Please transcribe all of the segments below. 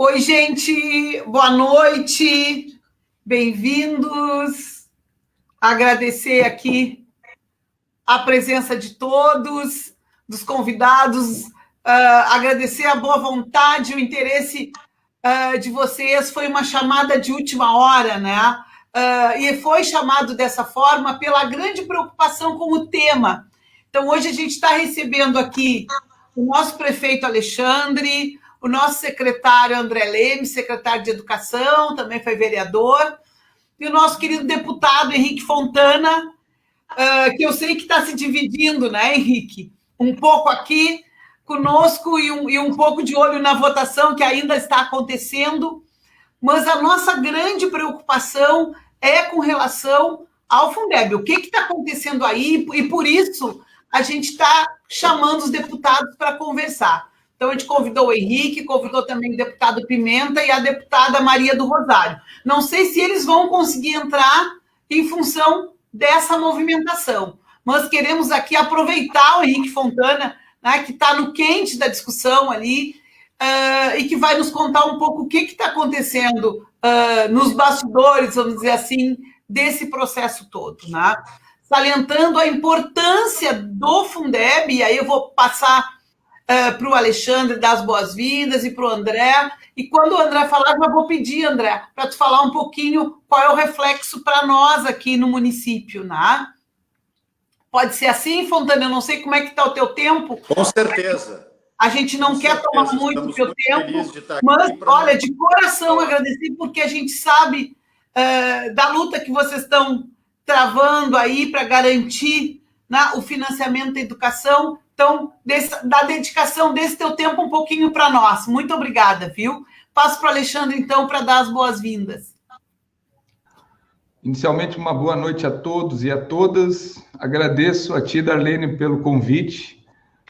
Oi, gente, boa noite, bem-vindos. Agradecer aqui a presença de todos, dos convidados, agradecer a boa vontade, o interesse de vocês. Foi uma chamada de última hora, né? E foi chamado dessa forma pela grande preocupação com o tema. Então, hoje a gente está recebendo aqui o nosso prefeito Alexandre, o nosso secretário André Leme, secretário de Educação, também foi vereador, e o nosso querido deputado Henrique Fontana, que eu sei que está se dividindo, né, Henrique? Um pouco aqui conosco e um pouco de olho na votação que ainda está acontecendo, mas a nossa grande preocupação é com relação ao Fundeb. O que está acontecendo aí? E por isso a gente está chamando os deputados para conversar. Então, a gente convidou o Henrique, convidou também o deputado Pimenta e a deputada Maria do Rosário. Não sei se eles vão conseguir entrar em função dessa movimentação, mas queremos aqui aproveitar o Henrique Fontana, né, que está no quente da discussão ali, e que vai nos contar um pouco o que está acontecendo nos bastidores, vamos dizer assim, desse processo todo, né? Salientando a importância do Fundeb, e aí eu vou passar para o Alexandre dar as boas-vindas e para o André. E quando o André falar, eu vou pedir, André, para tu falar um pouquinho qual é o reflexo para nós aqui no município, né? Pode ser assim, Fontana? Eu não sei como é que está o teu tempo. Com certeza. A gente não quer tomar muito do teu tempo, mas, olha, de coração agradecer, porque a gente sabe da luta que vocês estão travando aí para garantir, né, o financiamento da educação. Então, da dedicação desse teu tempo um pouquinho para nós. Muito obrigada, viu? Passo para o Alexandre, então, para dar as boas-vindas. Inicialmente, uma boa noite a todos e a todas. Agradeço a ti, Darlene, pelo convite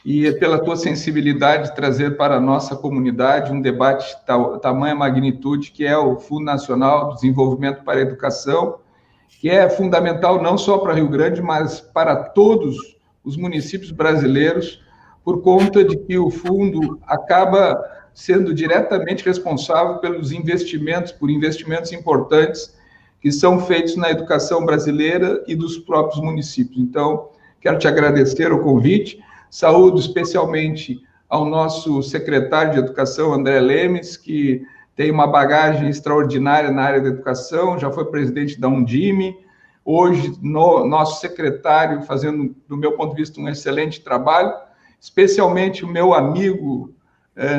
e pela tua sensibilidade de trazer para a nossa comunidade um debate de tamanha magnitude, que é o Fundo Nacional de Desenvolvimento para a Educação, que é fundamental não só para Rio Grande, mas para todos os municípios brasileiros, por conta de que o fundo acaba sendo diretamente responsável pelos investimentos, por investimentos importantes que são feitos na educação brasileira e dos próprios municípios. Então, quero te agradecer o convite, saúdo especialmente ao nosso secretário de Educação, André Lemes, que tem uma bagagem extraordinária na área da educação, já foi presidente da Undime, hoje, nosso secretário, fazendo, do meu ponto de vista, um excelente trabalho, especialmente o meu amigo,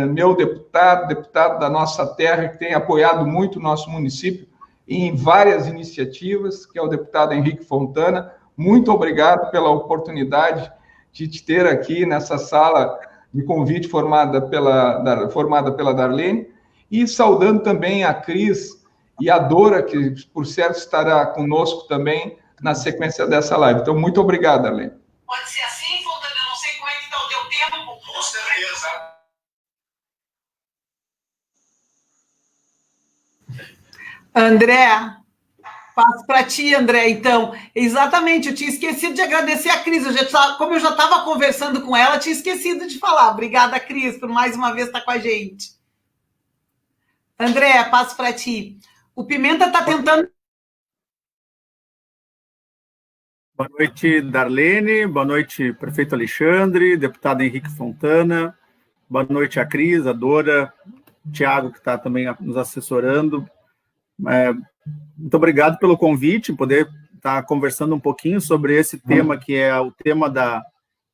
meu deputado da nossa terra, que tem apoiado muito o nosso município em várias iniciativas, que é o deputado Henrique Fontana. Muito obrigado pela oportunidade de te ter aqui nessa sala de convite formada pela Darlene, e saudando também a Cris e a Dora, que, por certo, estará conosco também na sequência dessa live. Então, muito obrigado, Darlene. Pode ser assim, Fontana? Eu não sei como é que está o teu tempo. Com certeza. André, passo para ti, André, então. Exatamente, eu tinha esquecido de agradecer a Cris. Como eu já estava conversando com ela, tinha esquecido de falar. Obrigada, Cris, por mais uma vez estar com a gente. André, passo para ti. O Pimenta está tentando... Boa noite, Darlene. Boa noite, prefeito Alexandre, deputado Henrique Fontana. Boa noite a Cris, a Dora, o Thiago, que está também nos assessorando. Muito obrigado pelo convite, poder estar conversando um pouquinho sobre esse tema, que é o tema da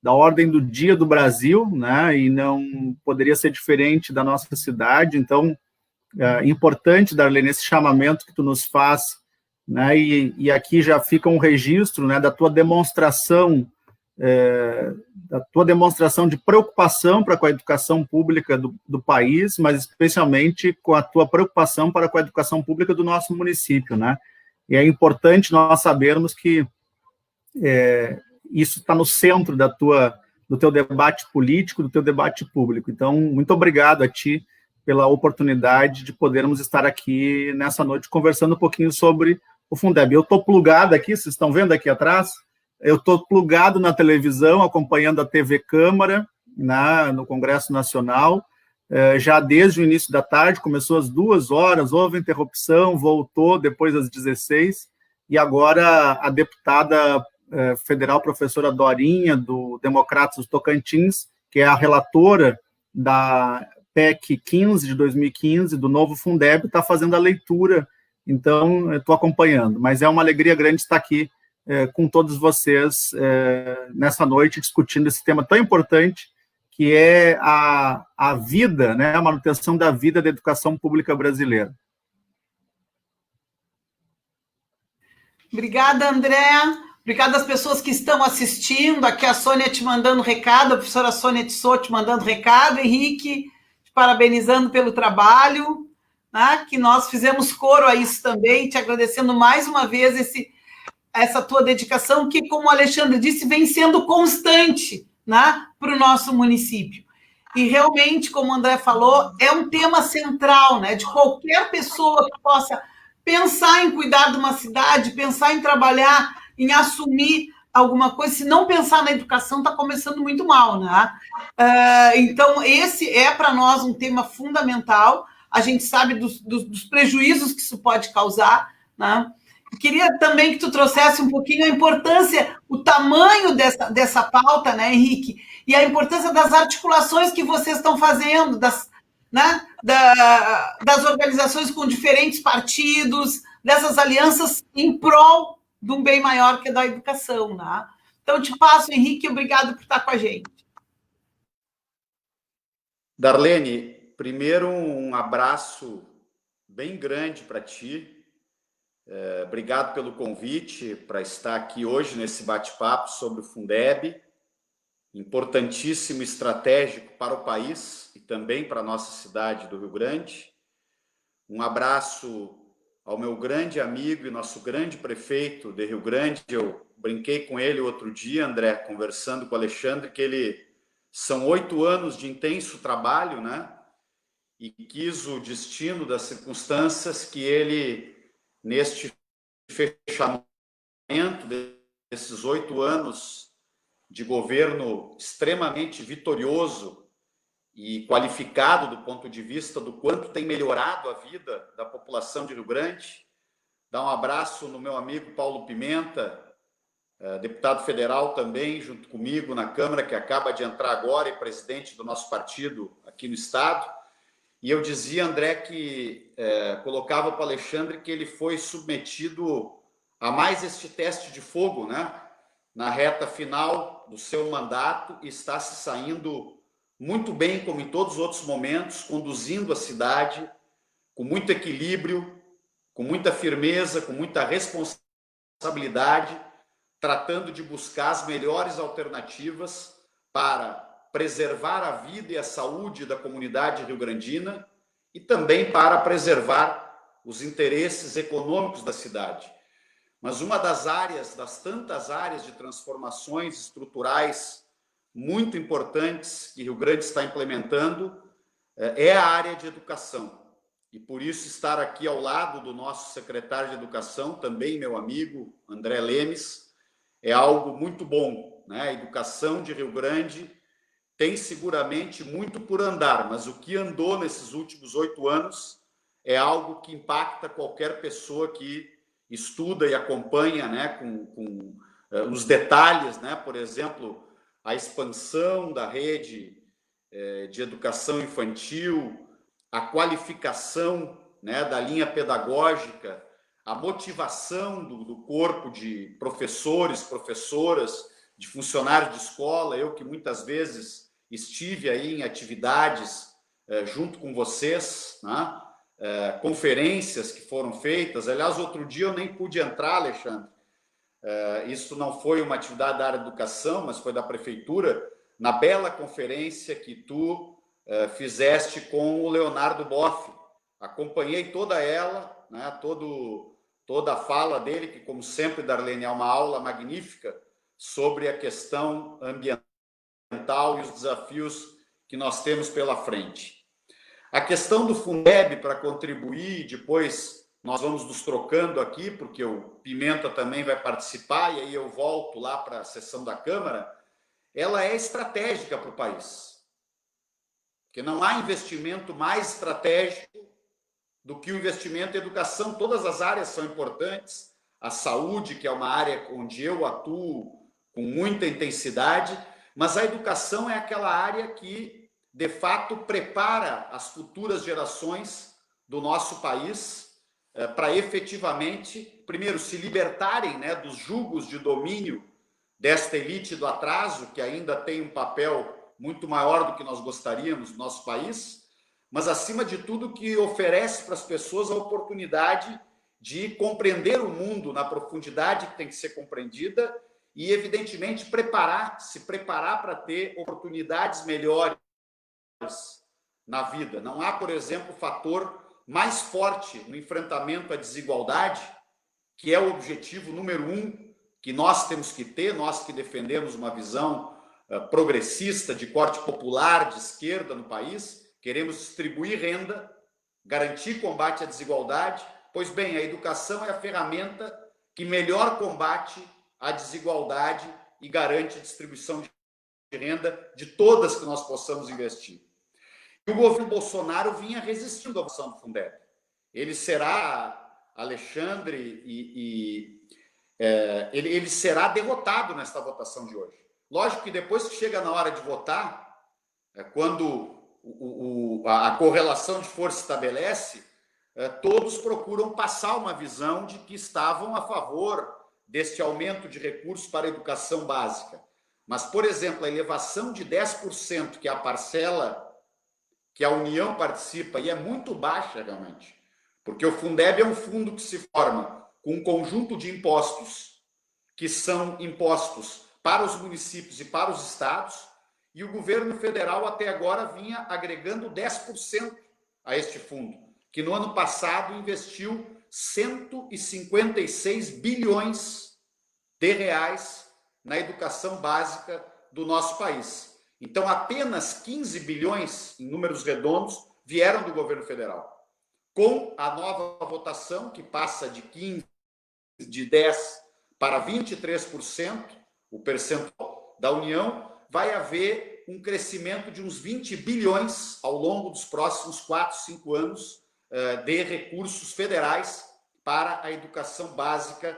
ordem do dia do Brasil, né? E não poderia ser diferente da nossa cidade. Então, importante, Darlene, esse chamamento que tu nos faz, né? E aqui já fica um registro, né, da tua demonstração de preocupação com a educação pública do país, mas especialmente com a tua preocupação com a educação pública do nosso município, né? E é importante nós sabermos que isso está no centro do teu debate político, do teu debate público. Então, muito obrigado a ti pela oportunidade de podermos estar aqui nessa noite conversando um pouquinho sobre o Fundeb. Eu estou plugado aqui, vocês estão vendo aqui atrás? Eu estou plugado na televisão, acompanhando a TV Câmara, no Congresso Nacional, já desde o início da tarde, começou às 2h, houve interrupção, voltou depois às 16h, e agora a deputada federal, professora Dorinha, do Democratas do Tocantins, que é a relatora da PEC 15 de 2015, do novo Fundeb, está fazendo a leitura, então estou acompanhando, mas é uma alegria grande estar aqui com todos vocês nessa noite, discutindo esse tema tão importante, que é a vida, né, a manutenção da vida da educação pública brasileira. Obrigada, André. Obrigada às pessoas que estão assistindo. Aqui a Sônia te mandando recado, a professora Sônia Tissot te mandando recado, Henrique, te parabenizando pelo trabalho, né, que nós fizemos coro a isso também, te agradecendo mais uma vez essa tua dedicação, que, como o Alexandre disse, vem sendo constante, né, para o nosso município. E realmente, como o André falou, é um tema central, né, de qualquer pessoa que possa pensar em cuidar de uma cidade, pensar em trabalhar, em assumir alguma coisa. Se não pensar na educação, está começando muito mal, né? Então, esse é para nós um tema fundamental. A gente sabe dos prejuízos que isso pode causar, né? Queria também que tu trouxesse um pouquinho a importância, o tamanho dessa pauta, né, Henrique? E a importância das articulações que vocês estão fazendo, das organizações com diferentes partidos, dessas alianças em prol de um bem maior que é da educação, né? Então, te passo, Henrique, obrigado por estar com a gente. Darlene, primeiro um abraço bem grande para ti. Obrigado pelo convite para estar aqui hoje nesse bate-papo sobre o Fundeb, importantíssimo e estratégico para o país e também para a nossa cidade do Rio Grande. Um abraço ao meu grande amigo e nosso grande prefeito de Rio Grande. Eu brinquei com ele outro dia, André, conversando com o Alexandre, que são 8 anos de intenso trabalho, né? E quis o destino das circunstâncias que ele, neste fechamento desses 8 anos de governo extremamente vitorioso e qualificado do ponto de vista do quanto tem melhorado a vida da população de Rio Grande. Dar um abraço no meu amigo Paulo Pimenta, deputado federal também, junto comigo na Câmara, que acaba de entrar agora e presidente do nosso partido aqui no Estado. E eu dizia, André, que colocava para o Alexandre que ele foi submetido a mais este teste de fogo, né? Na reta final do seu mandato, e está se saindo muito bem, como em todos os outros momentos, conduzindo a cidade com muito equilíbrio, com muita firmeza, com muita responsabilidade, tratando de buscar as melhores alternativas para preservar a vida e a saúde da comunidade rio-grandina e também para preservar os interesses econômicos da cidade. Mas uma das tantas áreas de transformações estruturais muito importantes que Rio Grande está implementando é a área de educação. E por isso estar aqui ao lado do nosso secretário de Educação, também meu amigo André Lemes, é algo muito bom, né? A educação de Rio Grande tem seguramente muito por andar, mas o que andou nesses últimos 8 anos é algo que impacta qualquer pessoa que estuda e acompanha, né, com os detalhes, né? Por exemplo, a expansão da rede de educação infantil, a qualificação, né, da linha pedagógica, a motivação do corpo de professores, professoras, de funcionários de escola. Eu que muitas vezes estive aí em atividades junto com vocês, né? Conferências que foram feitas. Aliás, outro dia eu nem pude entrar, Alexandre. Isso não foi uma atividade da área de educação, mas foi da prefeitura, na bela conferência que tu fizeste com o Leonardo Boff. Acompanhei toda ela, né, toda a fala dele, que, como sempre, Darlene, é uma aula magnífica sobre a questão ambiental e os desafios que nós temos pela frente. A questão do Fundeb, para contribuir, depois nós vamos nos trocando aqui, porque o Pimenta também vai participar, e aí eu volto lá para a sessão da Câmara, ela é estratégica para o país. porque não há investimento mais estratégico do que o investimento em educação. Todas as áreas são importantes, a saúde, que é uma área onde eu atuo com muita intensidade, mas a educação é aquela área que, de fato, prepara as futuras gerações do nosso país para efetivamente, primeiro, se libertarem, né, dos jugos de domínio desta elite do atraso, que ainda tem um papel muito maior do que nós gostaríamos no nosso país, mas, acima de tudo, que oferece para as pessoas a oportunidade de compreender o mundo na profundidade que tem que ser compreendida e, evidentemente, se preparar para ter oportunidades melhores na vida. Não há, por exemplo, fator mais forte no enfrentamento à desigualdade, que é o objetivo número 1 que nós temos que ter, nós que defendemos uma visão progressista, de corte popular, de esquerda no país, queremos distribuir renda, garantir combate à desigualdade. Pois bem, a educação é a ferramenta que melhor combate a desigualdade e garante a distribuição de renda de todas que nós possamos investir. E o governo Bolsonaro vinha resistindo à votação do Fundeb. Ele será, Alexandre, ele será derrotado nesta votação de hoje. Lógico que depois que chega na hora de votar, quando a correlação de força estabelece, todos procuram passar uma visão de que estavam a favor deste aumento de recursos para a educação básica. Mas, por exemplo, a elevação de 10%, que é a parcela que a União participa, e é muito baixa realmente, porque o Fundeb é um fundo que se forma com um conjunto de impostos que são impostos para os municípios e para os estados, e o governo federal até agora vinha agregando 10% a este fundo, que no ano passado investiu 156 bilhões de reais na educação básica do nosso país. Então, apenas 15 bilhões, em números redondos, vieram do governo federal. Com a nova votação, que passa de 10 para 23%, o percentual da União, vai haver um crescimento de uns 20 bilhões ao longo dos próximos 4, 5 anos de recursos federais para a educação básica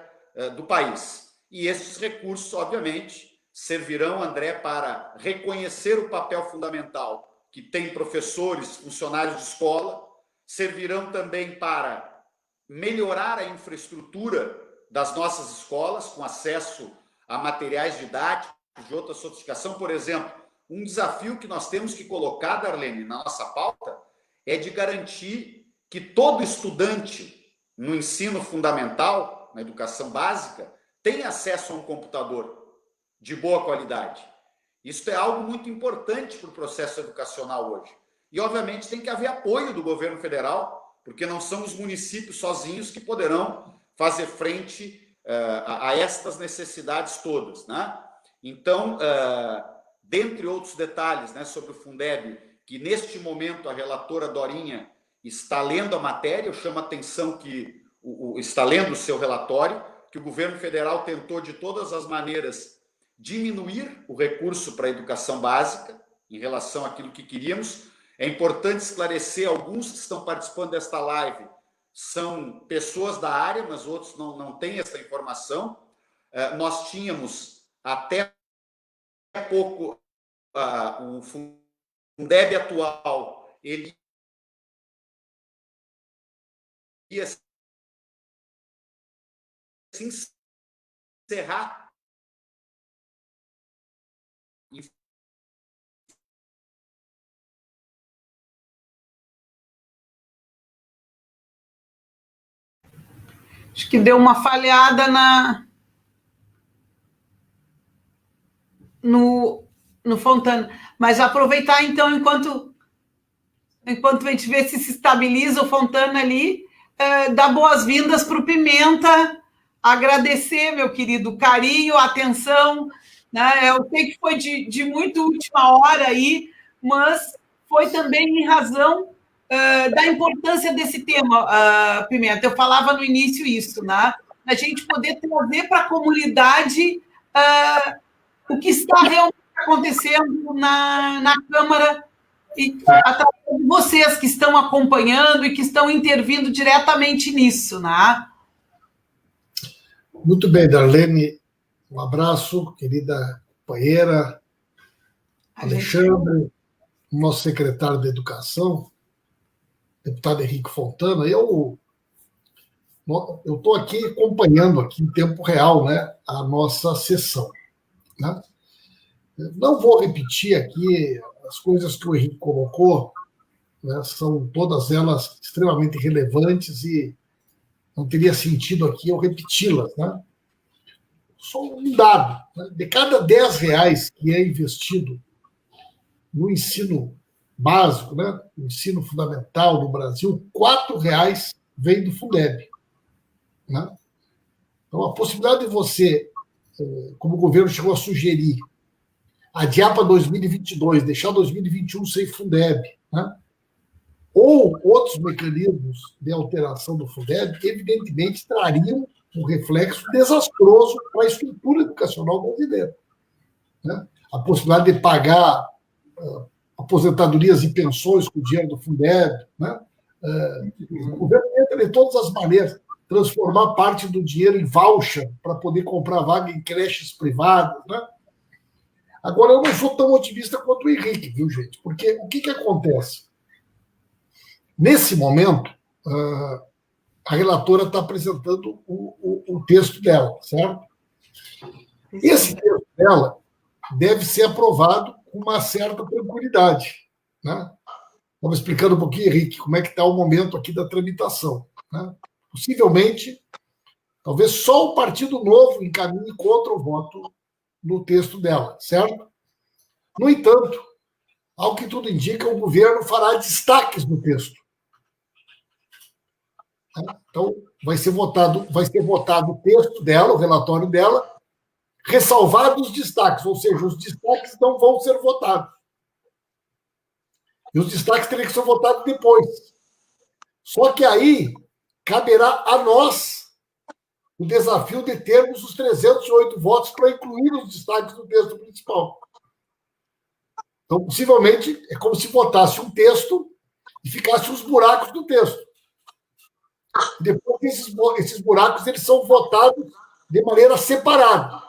do país. E esses recursos, obviamente, servirão, André, para reconhecer o papel fundamental que tem professores, funcionários de escola, servirão também para melhorar a infraestrutura das nossas escolas, com acesso a materiais didáticos de outra sofisticação. Por exemplo, um desafio que nós temos que colocar, Darlene, na nossa pauta, é de garantir que todo estudante no ensino fundamental, na educação básica, tenha acesso a um computador de boa qualidade. Isso é algo muito importante para o processo educacional hoje. E, obviamente, tem que haver apoio do governo federal, porque não são os municípios sozinhos que poderão fazer frente a estas necessidades todas, né? Então, dentre outros detalhes, né, sobre o Fundeb, que neste momento a relatora Dorinha está lendo a matéria, eu chamo a atenção que está lendo o seu relatório, que o governo federal tentou de todas as maneiras diminuir o recurso para a educação básica em relação àquilo que queríamos. É importante esclarecer, alguns que estão participando desta live são pessoas da área, mas outros não têm essa informação. Nós tínhamos até pouco o Fundeb atual, ele ia se encerrar Acho que deu uma falhada no Fontana. Mas aproveitar, então, enquanto a gente vê se estabiliza o Fontana ali, dar boas-vindas para o Pimenta, agradecer, meu querido, o carinho, a atenção, né? Eu sei que foi de muito última hora aí, mas foi também em razão da importância desse tema, Pimenta. Eu falava no início isso, né? A gente poder trazer para a comunidade o que está realmente acontecendo na Câmara e através de vocês que estão acompanhando e que estão intervindo diretamente nisso, né? Muito bem, Darlene. Um abraço, querida companheira, Alexandre, nosso secretário de Educação, deputado Henrique Fontana. Eu estou aqui acompanhando aqui em tempo real, né, a nossa sessão, né? Não vou repetir aqui as coisas que o Henrique colocou, né, são todas elas extremamente relevantes e não teria sentido aqui eu repeti-las, né? Só um dado, né? De cada R$10 que é investido no ensino básico, né, no ensino fundamental no Brasil, R$4 vem do Fundeb, né? Então, a possibilidade de você, como o governo chegou a sugerir, adiar para 2022, deixar 2021 sem Fundeb, né? Ou outros mecanismos de alteração do Fundeb, evidentemente trariam um reflexo desastroso para a estrutura educacional brasileira, né? A possibilidade de pagar aposentadorias e pensões com o dinheiro do Fundeb, né? O governo entra de todas as maneiras, transformar parte do dinheiro em voucher para poder comprar vaga em creches privadas, né? Agora, eu não sou tão otimista quanto o Henrique, viu, gente? Porque o que acontece? Nesse momento, a relatora está apresentando o texto dela, certo? Esse texto dela deve ser aprovado com uma certa tranquilidade, né? Estava explicando um pouquinho, Henrique, como é que está o momento aqui da tramitação, né? Possivelmente, talvez só o Partido Novo encaminhe contra o voto no texto dela, certo? No entanto, ao que tudo indica, o governo fará destaques no texto. Então, vai ser votado o texto dela, o relatório dela, ressalvados os destaques, ou seja, os destaques não vão ser votados. E os destaques teriam que ser votados depois. Só que aí caberá a nós o desafio de termos os 308 votos para incluir os destaques do texto principal. Então, possivelmente, é como se votasse um texto e ficassem os buracos do texto. Depois, esses buracos eles são votados de maneira separada.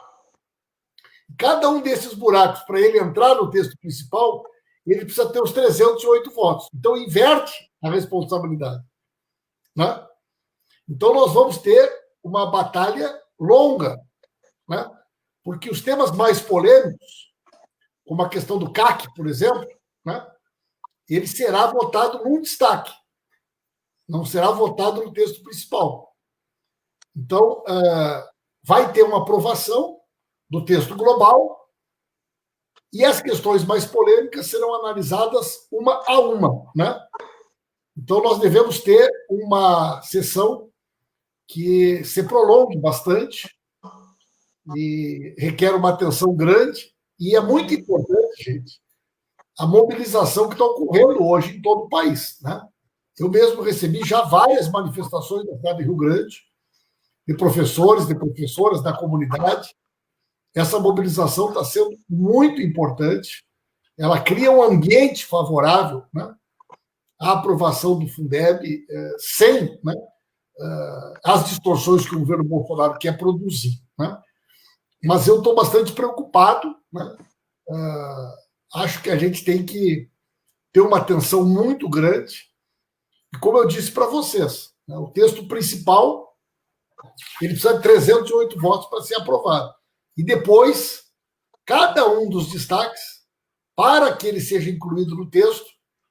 Cada um desses buracos, para ele entrar no texto principal, ele precisa ter os 308 votos. Então, inverte a responsabilidade, né? Então, nós vamos ter uma batalha longa, né? Porque os temas mais polêmicos, como a questão do CAC, por exemplo, né, ele será votado num destaque, não será votado no texto principal. Então, vai ter uma aprovação do texto global e as questões mais polêmicas serão analisadas uma a uma, né? Então, nós devemos ter uma sessão que se prolongue bastante e requer uma atenção grande. E é muito importante, gente, a mobilização que está ocorrendo hoje em todo o país, né? Eu mesmo recebi já várias manifestações da cidade de Rio Grande, de professores, de professoras da comunidade. Essa mobilização está sendo muito importante. Ela cria um ambiente favorável, né, à aprovação do Fundeb, sem, né, as distorções que o governo Bolsonaro quer produzir, né? Mas eu estou bastante preocupado, né? Acho que a gente tem que ter uma atenção muito grande. E como eu disse para vocês, né, o texto principal ele precisa de 308 votos para ser aprovado. E depois, cada um dos destaques, para que ele seja incluído no texto,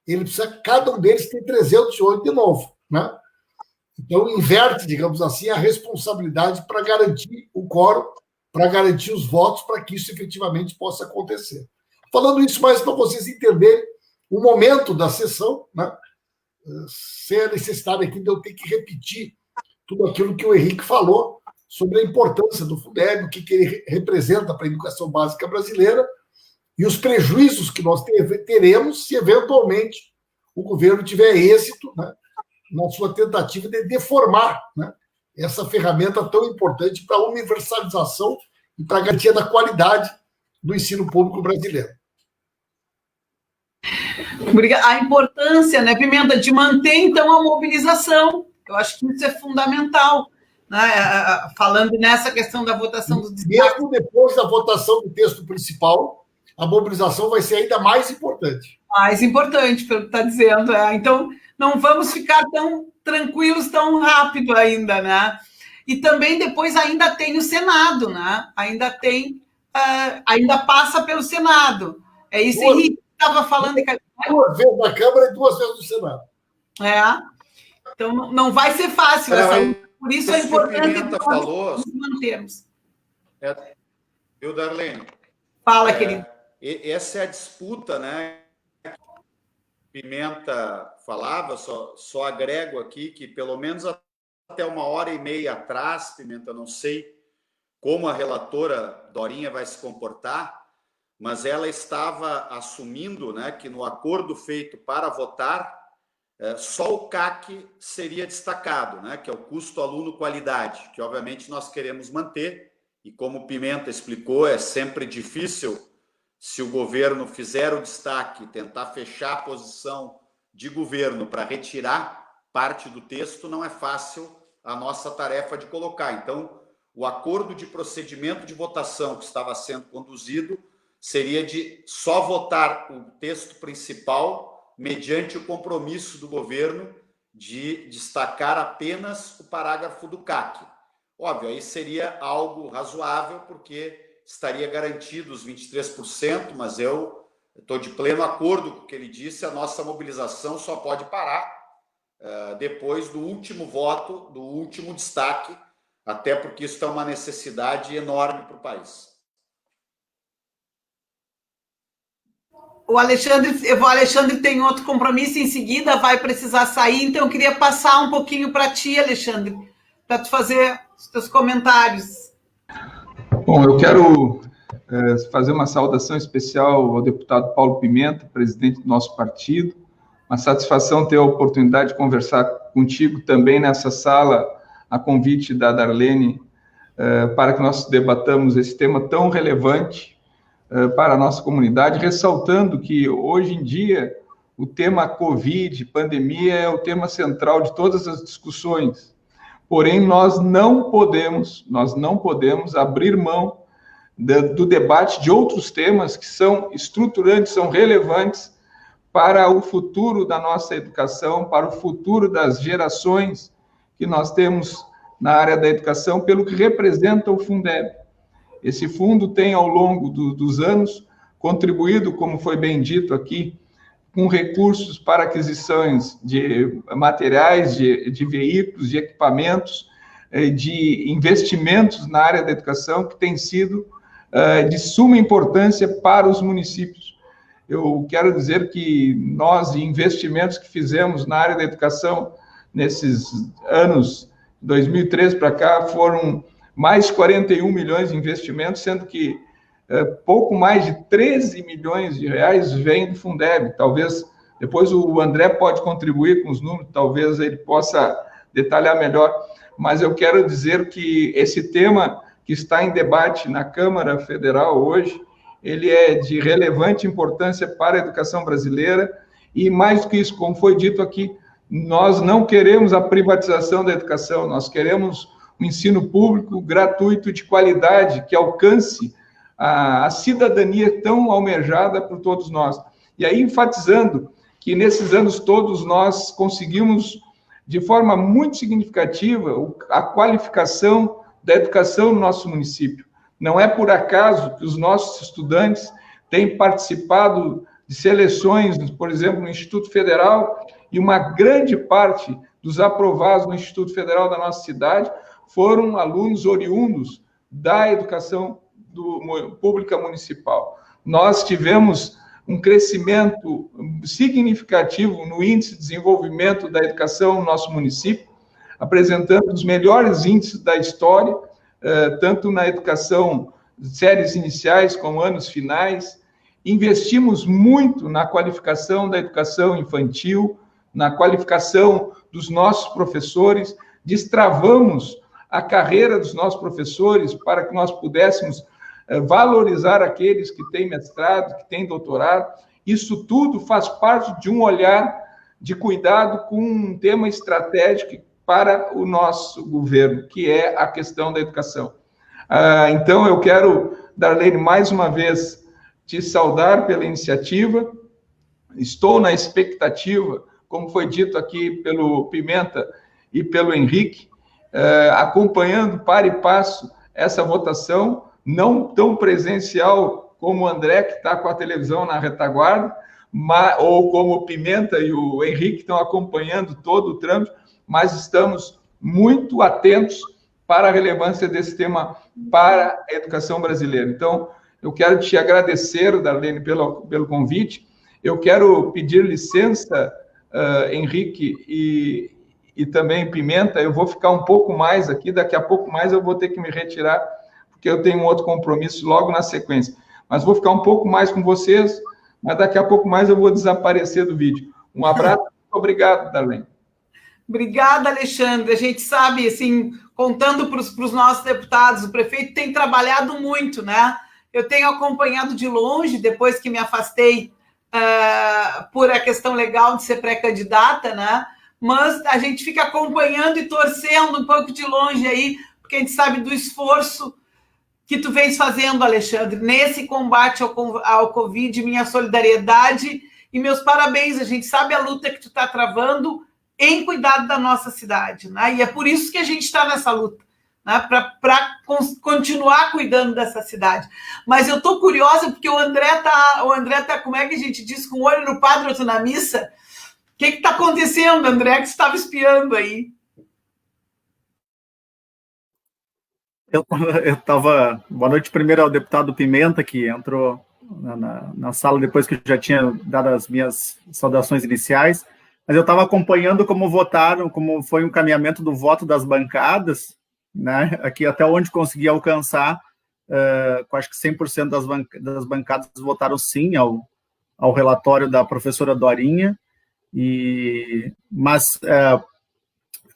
ele precisa, cada um deles tem 308 de novo, né? Então, inverte, digamos assim, a responsabilidade para garantir o quórum, para garantir os votos, para que isso efetivamente possa acontecer. Falando isso mais para vocês entenderem o momento da sessão, né? Sem a necessidade aqui de eu ter que repetir tudo aquilo que o Henrique falou sobre a importância do Fundeb, o que ele representa para a educação básica brasileira e os prejuízos que nós teremos se, eventualmente, o governo tiver êxito, né, na sua tentativa de deformar, né, essa ferramenta tão importante para a universalização e para a garantia da qualidade do ensino público brasileiro. A importância, né, Pimenta, de manter, então, a mobilização. Eu acho que isso é fundamental, né? Falando nessa questão da votação dos destaques. Mesmo depois da votação do texto principal, a mobilização vai ser ainda mais importante. Mais importante, pelo que está dizendo. Então, não vamos ficar tão tranquilos tão rápido ainda, né? E também depois ainda tem o Senado, né? Ainda passa pelo Senado. É isso, Henrique, que estava falando. 2 vezes na Câmara e 2 vezes no Senado. Então, não vai ser fácil. Por isso é importante nos mantermos. Viu, Darlene? Fala, querido. Essa é a disputa, né? Pimenta falava, só agrego aqui que pelo menos até 1h30 atrás, Pimenta, não sei como a relatora Dorinha vai se comportar, mas ela estava assumindo, né, que no acordo feito para votar, só o CAC seria destacado, né, que é o custo aluno-qualidade, que obviamente nós queremos manter, e como o Pimenta explicou, é sempre difícil, se o governo fizer o destaque, tentar fechar a posição de governo para retirar parte do texto, não é fácil a nossa tarefa de colocar. Então, o acordo de procedimento de votação que estava sendo conduzido seria de só votar o texto principal mediante o compromisso do governo de destacar apenas o parágrafo do CAC. Óbvio, aí seria algo razoável, porque estaria garantido os 23%, mas eu estou de pleno acordo com o que ele disse, a nossa mobilização só pode parar depois do último voto, do último destaque, até porque isso é uma necessidade enorme para o país. O Alexandre tem outro compromisso em seguida, vai precisar sair, então eu queria passar um pouquinho para ti, Alexandre, para tu fazer os teus comentários. Bom, eu quero fazer uma saudação especial ao deputado Paulo Pimenta, presidente do nosso partido. Uma satisfação ter a oportunidade de conversar contigo também nessa sala, a convite da Darlene, para que nós debatamos esse tema tão relevante para a nossa comunidade, ressaltando que hoje em dia o tema Covid, pandemia, é o tema central de todas as discussões. Porém, nós não podemos abrir mão do debate de outros temas que são estruturantes, são relevantes para o futuro da nossa educação, para o futuro das gerações que nós temos na área da educação, pelo que representa o Fundeb. Esse fundo tem, ao longo dos anos, contribuído, como foi bem dito aqui, com recursos para aquisições de materiais, de veículos, de equipamentos, de investimentos na área da educação, que tem sido de suma importância para os municípios. Eu quero dizer que nós, investimentos que fizemos na área da educação nesses anos, 2013 para cá, foram mais 41 milhões de investimentos, sendo que pouco mais de 13 milhões de reais vem do Fundeb. Talvez, depois o André pode contribuir com os números, talvez ele possa detalhar melhor, mas eu quero dizer que esse tema que está em debate na Câmara Federal hoje, ele é de relevante importância para a educação brasileira, e mais do que isso, como foi dito aqui, nós não queremos a privatização da educação, nós queremos um ensino público gratuito de qualidade, que alcance a cidadania tão almejada por todos nós. E aí, enfatizando que nesses anos todos nós conseguimos, de forma muito significativa, a qualificação da educação no nosso município. Não é por acaso que os nossos estudantes têm participado de seleções, por exemplo, no Instituto Federal, e uma grande parte dos aprovados no Instituto Federal da nossa cidade foram alunos oriundos da educação pública municipal. Nós tivemos um crescimento significativo no índice de desenvolvimento da educação no nosso município, apresentando os melhores índices da história, tanto na educação de séries iniciais como anos finais. Investimos muito na qualificação da educação infantil, na qualificação dos nossos professores, destravamos a carreira dos nossos professores para que nós pudéssemos valorizar aqueles que têm mestrado, que têm doutorado. Isso tudo faz parte de um olhar de cuidado com um tema estratégico para o nosso governo, que é a questão da educação. Então, eu quero, Darlene, mais uma vez, te saudar pela iniciativa. Estou na expectativa, como foi dito aqui pelo Pimenta e pelo Henrique, acompanhando para e passo essa votação, não tão presencial como o André, que está com a televisão na retaguarda, ou como o Pimenta e o Henrique estão acompanhando todo o trâmite, mas estamos muito atentos para a relevância desse tema para a educação brasileira. Então, eu quero te agradecer, Darlene, pelo convite. Eu quero pedir licença, Henrique e também Pimenta, eu vou ficar um pouco mais aqui, daqui a pouco mais eu vou ter que me retirar, porque eu tenho um outro compromisso logo na sequência. Mas vou ficar um pouco mais com vocês, mas daqui a pouco mais eu vou desaparecer do vídeo. Um abraço, muito obrigado, Darlene. Obrigada, Alexandre. A gente sabe, assim, contando para os nossos deputados, o prefeito tem trabalhado muito, né? Eu tenho acompanhado de longe, depois que me afastei por a questão legal de ser pré-candidata, né? Mas a gente fica acompanhando e torcendo um pouco de longe aí, porque a gente sabe do esforço que tu vens fazendo, Alexandre, nesse combate ao Covid, minha solidariedade e meus parabéns. A gente sabe a luta que tu está travando em cuidado da nossa cidade, né? E é por isso que a gente está nessa luta, né? Para continuar cuidando dessa cidade. Mas eu estou curiosa porque o André tá, como é que a gente diz, com o olho no padre, outro na missa. O que está acontecendo, André, que você estava espiando aí? Eu estava... Boa noite primeiro ao deputado Pimenta, que entrou na sala depois que eu já tinha dado as minhas saudações iniciais, mas eu estava acompanhando como votaram, como foi o encaminhamento do voto das bancadas, né? Aqui até onde consegui alcançar, acho que 100% das bancadas votaram sim ao relatório da professora Dorinha, mas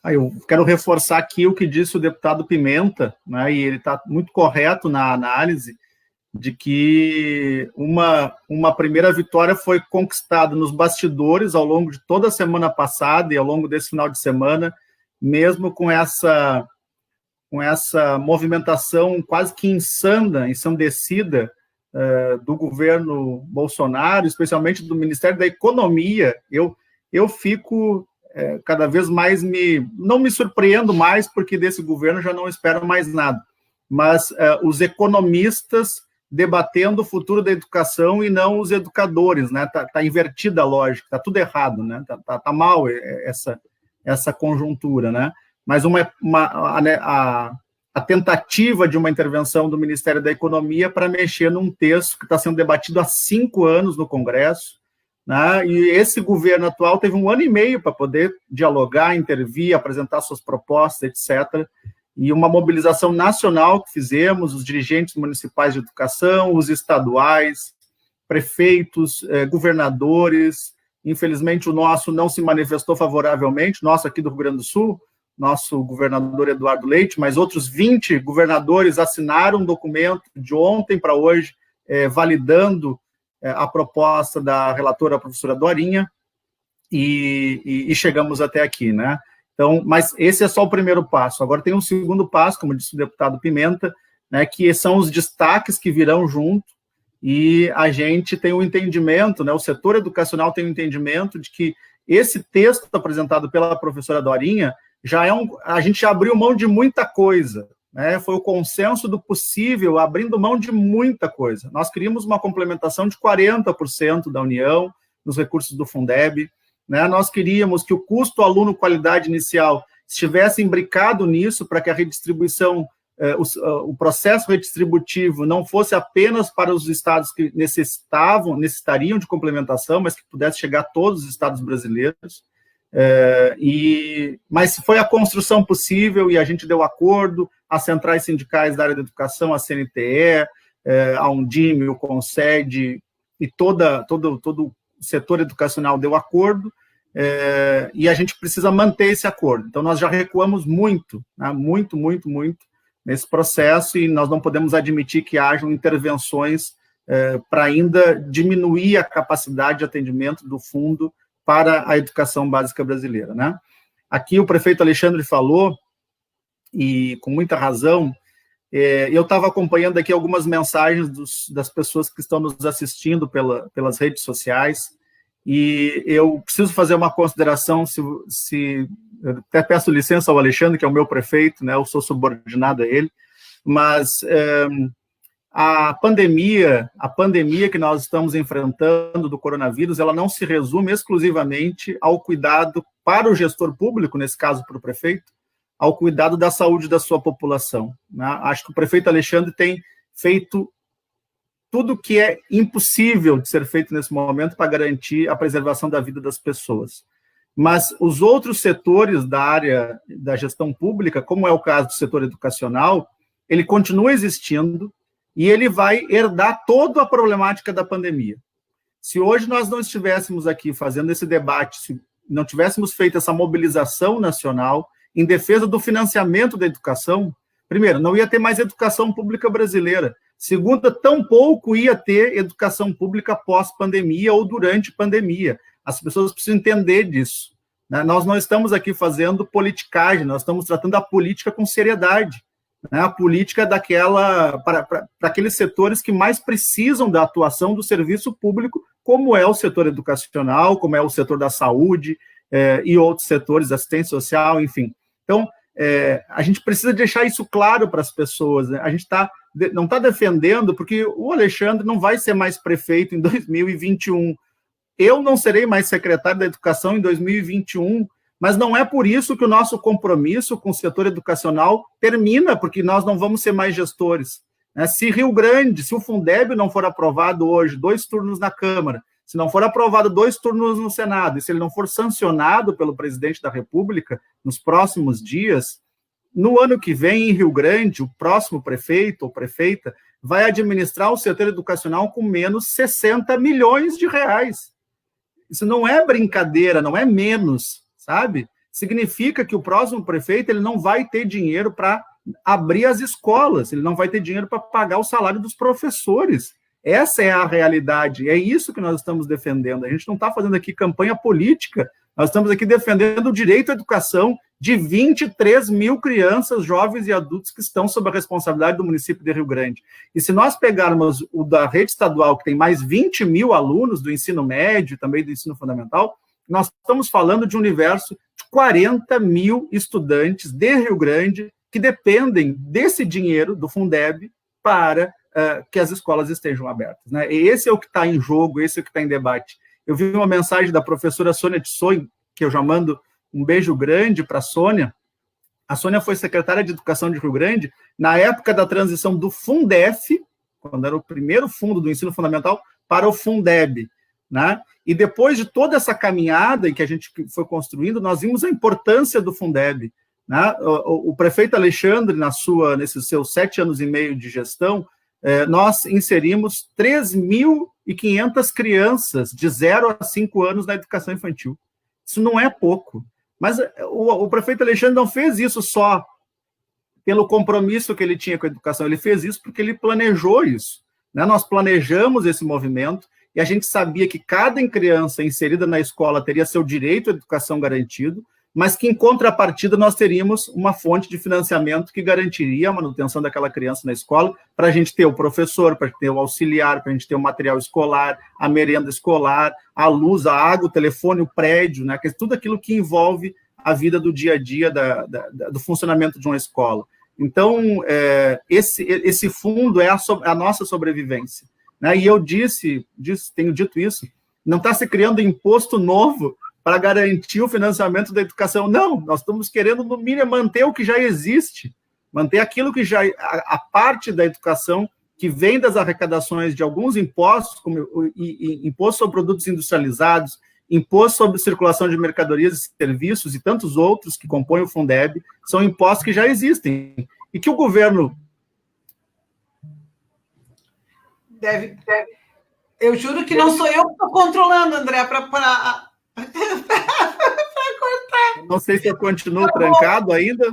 eu quero reforçar aqui o que disse o deputado Pimenta, né? E ele está muito correto na análise de que uma primeira vitória foi conquistada nos bastidores ao longo de toda a semana passada e ao longo desse final de semana, mesmo com essa movimentação quase que ensandecida do governo Bolsonaro, especialmente do Ministério da Economia. Eu fico cada vez mais não me surpreendo mais, porque desse governo já não espero mais nada, mas os economistas debatendo o futuro da educação e não os educadores, né? Tá invertida a lógica, tá tudo errado, né? Tá mal essa conjuntura, né? Mas a tentativa de uma intervenção do Ministério da Economia para mexer num texto que está sendo debatido há 5 anos no Congresso, né? E esse governo atual teve 1 ano e meio para poder dialogar, intervir, apresentar suas propostas, etc., e uma mobilização nacional que fizemos, os dirigentes municipais de educação, os estaduais, prefeitos, governadores. Infelizmente, o nosso não se manifestou favoravelmente, nosso aqui do Rio Grande do Sul, nosso governador Eduardo Leite, mas outros 20 governadores assinaram um documento de ontem para hoje, validando a proposta da relatora, a professora Dorinha, e chegamos até aqui, né? Então, mas esse é só o primeiro passo. Agora tem um segundo passo, como disse o deputado Pimenta, né, que são os destaques que virão junto, e a gente tem um entendimento, né, o setor educacional tem um entendimento de que esse texto apresentado pela professora Dorinha a gente já abriu mão de muita coisa, né, foi o consenso do possível, abrindo mão de muita coisa. Nós queríamos uma complementação de 40% da União, nos recursos do Fundeb, né? Nós queríamos que o custo aluno-qualidade inicial estivesse imbricado nisso, para que a redistribuição, o processo redistributivo não fosse apenas para os estados que necessitariam de complementação, mas que pudesse chegar a todos os estados brasileiros. Mas foi a construção possível e a gente deu acordo às centrais sindicais da área da educação, a CNTE, a Undime, o Concede e todo o setor educacional deu acordo, e a gente precisa manter esse acordo. Então, nós já recuamos muito, né, muito nesse processo, e nós não podemos admitir que hajam intervenções para ainda diminuir a capacidade de atendimento do fundo para a educação básica brasileira, né? Aqui o prefeito Alexandre falou, e com muita razão, eu estava acompanhando aqui algumas mensagens das pessoas que estão nos assistindo pelas redes sociais, e eu preciso fazer uma consideração, eu até peço licença ao Alexandre, que é o meu prefeito, né, eu sou subordinado a ele, mas a pandemia que nós estamos enfrentando do coronavírus, ela não se resume exclusivamente ao cuidado para o gestor público, nesse caso para o prefeito, ao cuidado da saúde da sua população, né? Acho que o prefeito Alexandre tem feito tudo o que é impossível de ser feito nesse momento para garantir a preservação da vida das pessoas. Mas os outros setores da área da gestão pública, como é o caso do setor educacional, ele continua existindo e ele vai herdar toda a problemática da pandemia. Se hoje nós não estivéssemos aqui fazendo esse debate, se não tivéssemos feito essa mobilização nacional em defesa do financiamento da educação, primeiro, não ia ter mais educação pública brasileira. Segundo, tampouco ia ter educação pública pós-pandemia ou durante pandemia. As pessoas precisam entender disso, né? Nós não estamos aqui fazendo politicagem, nós estamos tratando a política com seriedade, né? A política para aqueles setores que mais precisam da atuação do serviço público, como é o setor educacional, como é o setor da saúde e outros setores, assistência social, enfim. Então, a gente precisa deixar isso claro para as pessoas, né? A gente não está defendendo, porque o Alexandre não vai ser mais prefeito em 2021. Eu não serei mais secretário da Educação em 2021, mas não é por isso que o nosso compromisso com o setor educacional termina, porque nós não vamos ser mais gestores, né? Se Rio Grande, se o Fundeb não for aprovado hoje, 2 turnos na Câmara, se não for aprovado 2 turnos no Senado, e se ele não for sancionado pelo presidente da República nos próximos dias, no ano que vem, em Rio Grande, o próximo prefeito ou prefeita vai administrar o setor educacional com menos 60 milhões de reais. Isso não é brincadeira, não é menos, sabe? Significa que o próximo prefeito ele não vai ter dinheiro para abrir as escolas, ele não vai ter dinheiro para pagar o salário dos professores. Essa é a realidade, é isso que nós estamos defendendo. A gente não está fazendo aqui campanha política, nós estamos aqui defendendo o direito à educação de 23 mil crianças, jovens e adultos que estão sob a responsabilidade do município de Rio Grande. E se nós pegarmos o da rede estadual, que tem mais 20 mil alunos do ensino médio e também do ensino fundamental, nós estamos falando de um universo de 40 mil estudantes de Rio Grande que dependem desse dinheiro do Fundeb para que as escolas estejam abertas, né? E esse é o que está em jogo, esse é o que está em debate. Eu vi uma mensagem da professora Sônia Tsoi, que eu já mando um beijo grande para a Sônia. A Sônia foi secretária de Educação de Rio Grande na época da transição do Fundef, quando era o primeiro fundo do ensino fundamental, para o Fundeb, né? E depois de toda essa caminhada que a gente foi construindo, nós vimos a importância do Fundeb, né? O prefeito Alexandre, nesses seus 7 anos e meio de gestão, nós inserimos 3.500 crianças de 0 a 5 anos na educação infantil. Isso não é pouco. Mas o prefeito Alexandre não fez isso só pelo compromisso que ele tinha com a educação, ele fez isso porque ele planejou isso, né? Nós planejamos esse movimento e a gente sabia que cada criança inserida na escola teria seu direito à educação garantido, mas que, em contrapartida, nós teríamos uma fonte de financiamento que garantiria a manutenção daquela criança na escola, para a gente ter o professor, para ter o auxiliar, para a gente ter o material escolar, a merenda escolar, a luz, a água, o telefone, o prédio, né? Tudo aquilo que envolve a vida do dia a dia, do funcionamento de uma escola. Então, esse fundo é a nossa sobrevivência, né? E eu tenho dito isso, não está se criando imposto novo para garantir o financiamento da educação. Não, nós estamos querendo, no mínimo, manter o que já existe, manter aquilo que já... A parte da educação que vem das arrecadações de alguns impostos, como imposto sobre produtos industrializados, imposto sobre circulação de mercadorias e serviços e tantos outros que compõem o Fundeb, são impostos que já existem. E que o governo... Deve. Eu juro que não sou eu que estou controlando, André, para cortar. Não sei se eu continuo trancado ainda.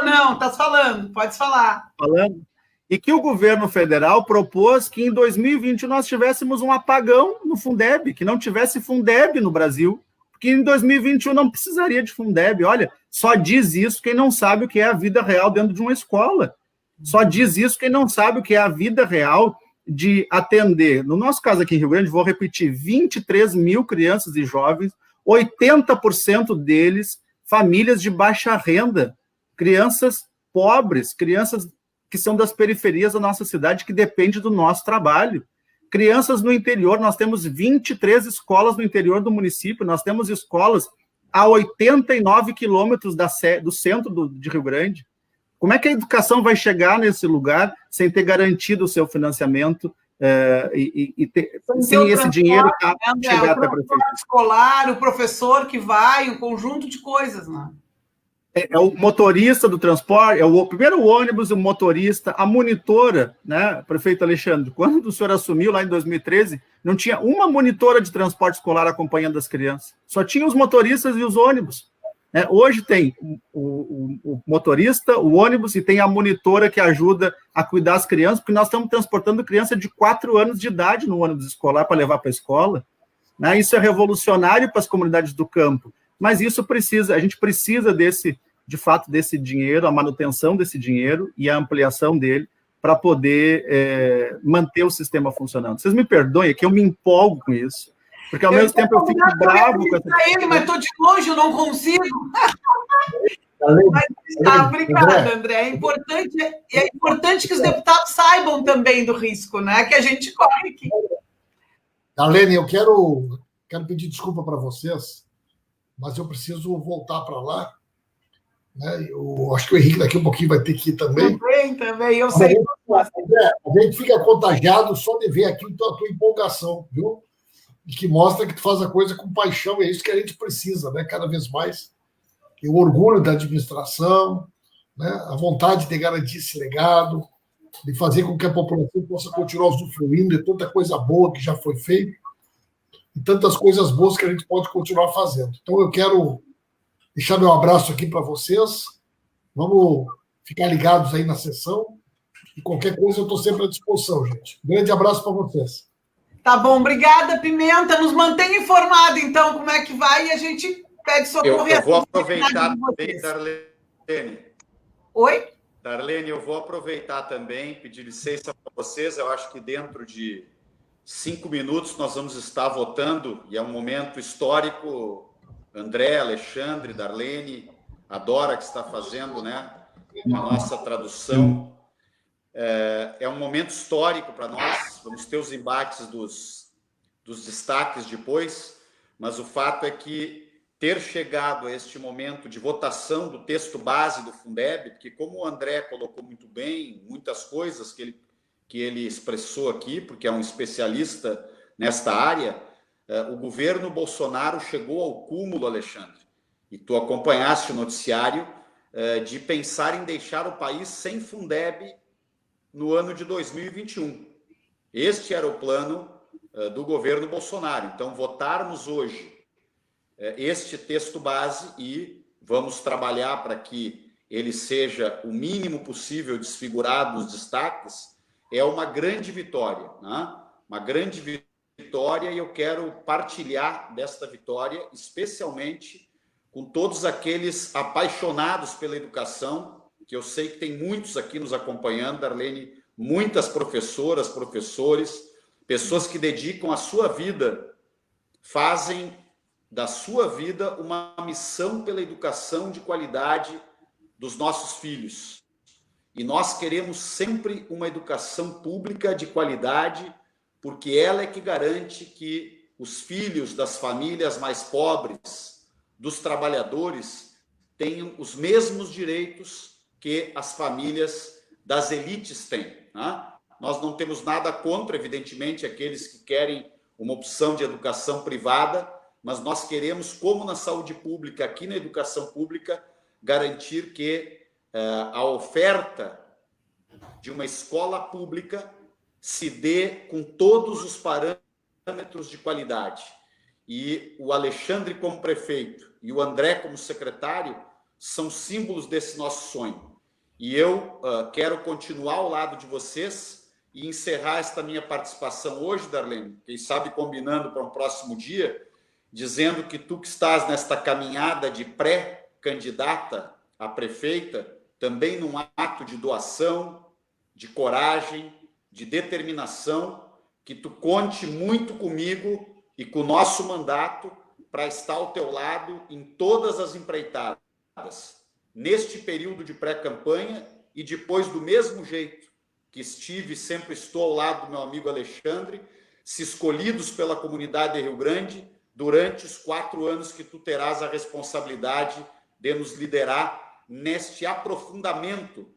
Não, está falando, pode falar. Falando. e que o governo federal propôs que em 2020 nós tivéssemos um apagão no Fundeb, que não tivesse Fundeb no Brasil, porque em 2021 não precisaria de Fundeb. Olha, só diz isso quem não sabe o que é a vida real dentro de uma escola. Só diz isso quem não sabe o que é a vida real de atender. No nosso caso aqui em Rio Grande, vou repetir, 23 mil crianças e jovens, 80% deles famílias de baixa renda, crianças pobres, crianças que são das periferias da nossa cidade, que depende do nosso trabalho. Crianças no interior, nós temos 23 escolas no interior do município, nós temos escolas a 89 quilômetros do centro de Rio Grande. Como é que a educação vai chegar nesse lugar sem ter garantido o seu financiamento sem esse dinheiro chegar até a prefeitura? O escolar, o professor que vai, um conjunto de coisas, né? É o motorista do transporte, primeiro o ônibus, o motorista, a monitora, né, prefeito Alexandre, quando o senhor assumiu lá em 2013, não tinha uma monitora de transporte escolar acompanhando as crianças, só tinha os motoristas e os ônibus. Hoje tem o motorista, o ônibus, e tem a monitora que ajuda a cuidar das crianças, porque nós estamos transportando criança de 4 anos de idade no ônibus escolar para levar para a escola. Né? Isso é revolucionário para as comunidades do campo, mas a gente precisa de fato, desse dinheiro, a manutenção desse dinheiro e a ampliação dele para poder manter o sistema funcionando. Vocês me perdoem, é que eu me empolgo com isso, porque ao mesmo tempo eu fico bravo com essa... Mas estou de longe, eu não consigo. Obrigada, André. É importante que os deputados saibam também do risco, né, que a gente corre aqui. Darlene, eu quero pedir desculpa para vocês, mas eu preciso voltar para lá. Né? Eu acho que o Henrique daqui um pouquinho vai ter que ir também. Também, eu sei. André, a gente fica contagiado só de ver aqui a tua empolgação, viu? E que mostra que tu faz a coisa com paixão, e é isso que a gente precisa, né? Cada vez mais. E o orgulho da administração, né? A vontade de garantir esse legado, de fazer com que a população possa continuar usufruindo de tanta coisa boa que já foi feita e tantas coisas boas que a gente pode continuar fazendo. Então, eu quero deixar meu abraço aqui para vocês. Vamos ficar ligados aí na sessão. E qualquer coisa eu estou sempre à disposição, gente. Um grande abraço para vocês. Tá bom, obrigada, Pimenta. Nos mantenha informado, então, como é que vai, e a gente pede socorro. Eu vou aproveitar também, Darlene. Oi? Darlene, eu vou aproveitar também, pedir licença para vocês. Eu acho que dentro de 5 minutos nós vamos estar votando, e é um momento histórico. André, Alexandre, Darlene, a Dora que está fazendo, né, a nossa tradução. É um momento histórico para nós. Vamos ter os embates dos destaques depois, mas o fato é que ter chegado a este momento de votação do texto base do Fundeb, porque como o André colocou muito bem, muitas coisas que ele expressou aqui, porque é um especialista nesta área, o governo Bolsonaro chegou ao cúmulo, Alexandre, e tu acompanhaste o noticiário, de pensar em deixar o país sem Fundeb no ano de 2021. Este era o plano do governo Bolsonaro. Então, votarmos hoje este texto base e vamos trabalhar para que ele seja o mínimo possível desfigurado nos destaques, é uma grande vitória, né? Uma grande vitória, e eu quero partilhar desta vitória, especialmente com todos aqueles apaixonados pela educação, que eu sei que tem muitos aqui nos acompanhando, Darlene, muitas professoras, professores, pessoas que dedicam a sua vida, fazem da sua vida uma missão pela educação de qualidade dos nossos filhos. E nós queremos sempre uma educação pública de qualidade, porque ela é que garante que os filhos das famílias mais pobres, dos trabalhadores, tenham os mesmos direitos que as famílias das elites têm. Né? Nós não temos nada contra, evidentemente, aqueles que querem uma opção de educação privada, mas nós queremos, como na saúde pública, aqui na educação pública, garantir que a oferta de uma escola pública se dê com todos os parâmetros de qualidade. E o Alexandre como prefeito e o André como secretário são símbolos desse nosso sonho. E eu quero continuar ao lado de vocês e encerrar esta minha participação hoje, Darlene, quem sabe combinando para um próximo dia, dizendo que tu que estás nesta caminhada de pré-candidata a prefeita, também num ato de doação, de coragem, de determinação, que tu conte muito comigo e com o nosso mandato para estar ao teu lado em todas as empreitadas, neste período de pré-campanha e depois, do mesmo jeito que estive e sempre estou ao lado do meu amigo Alexandre, se escolhidos pela comunidade de Rio Grande, durante os 4 anos que tu terás a responsabilidade de nos liderar neste aprofundamento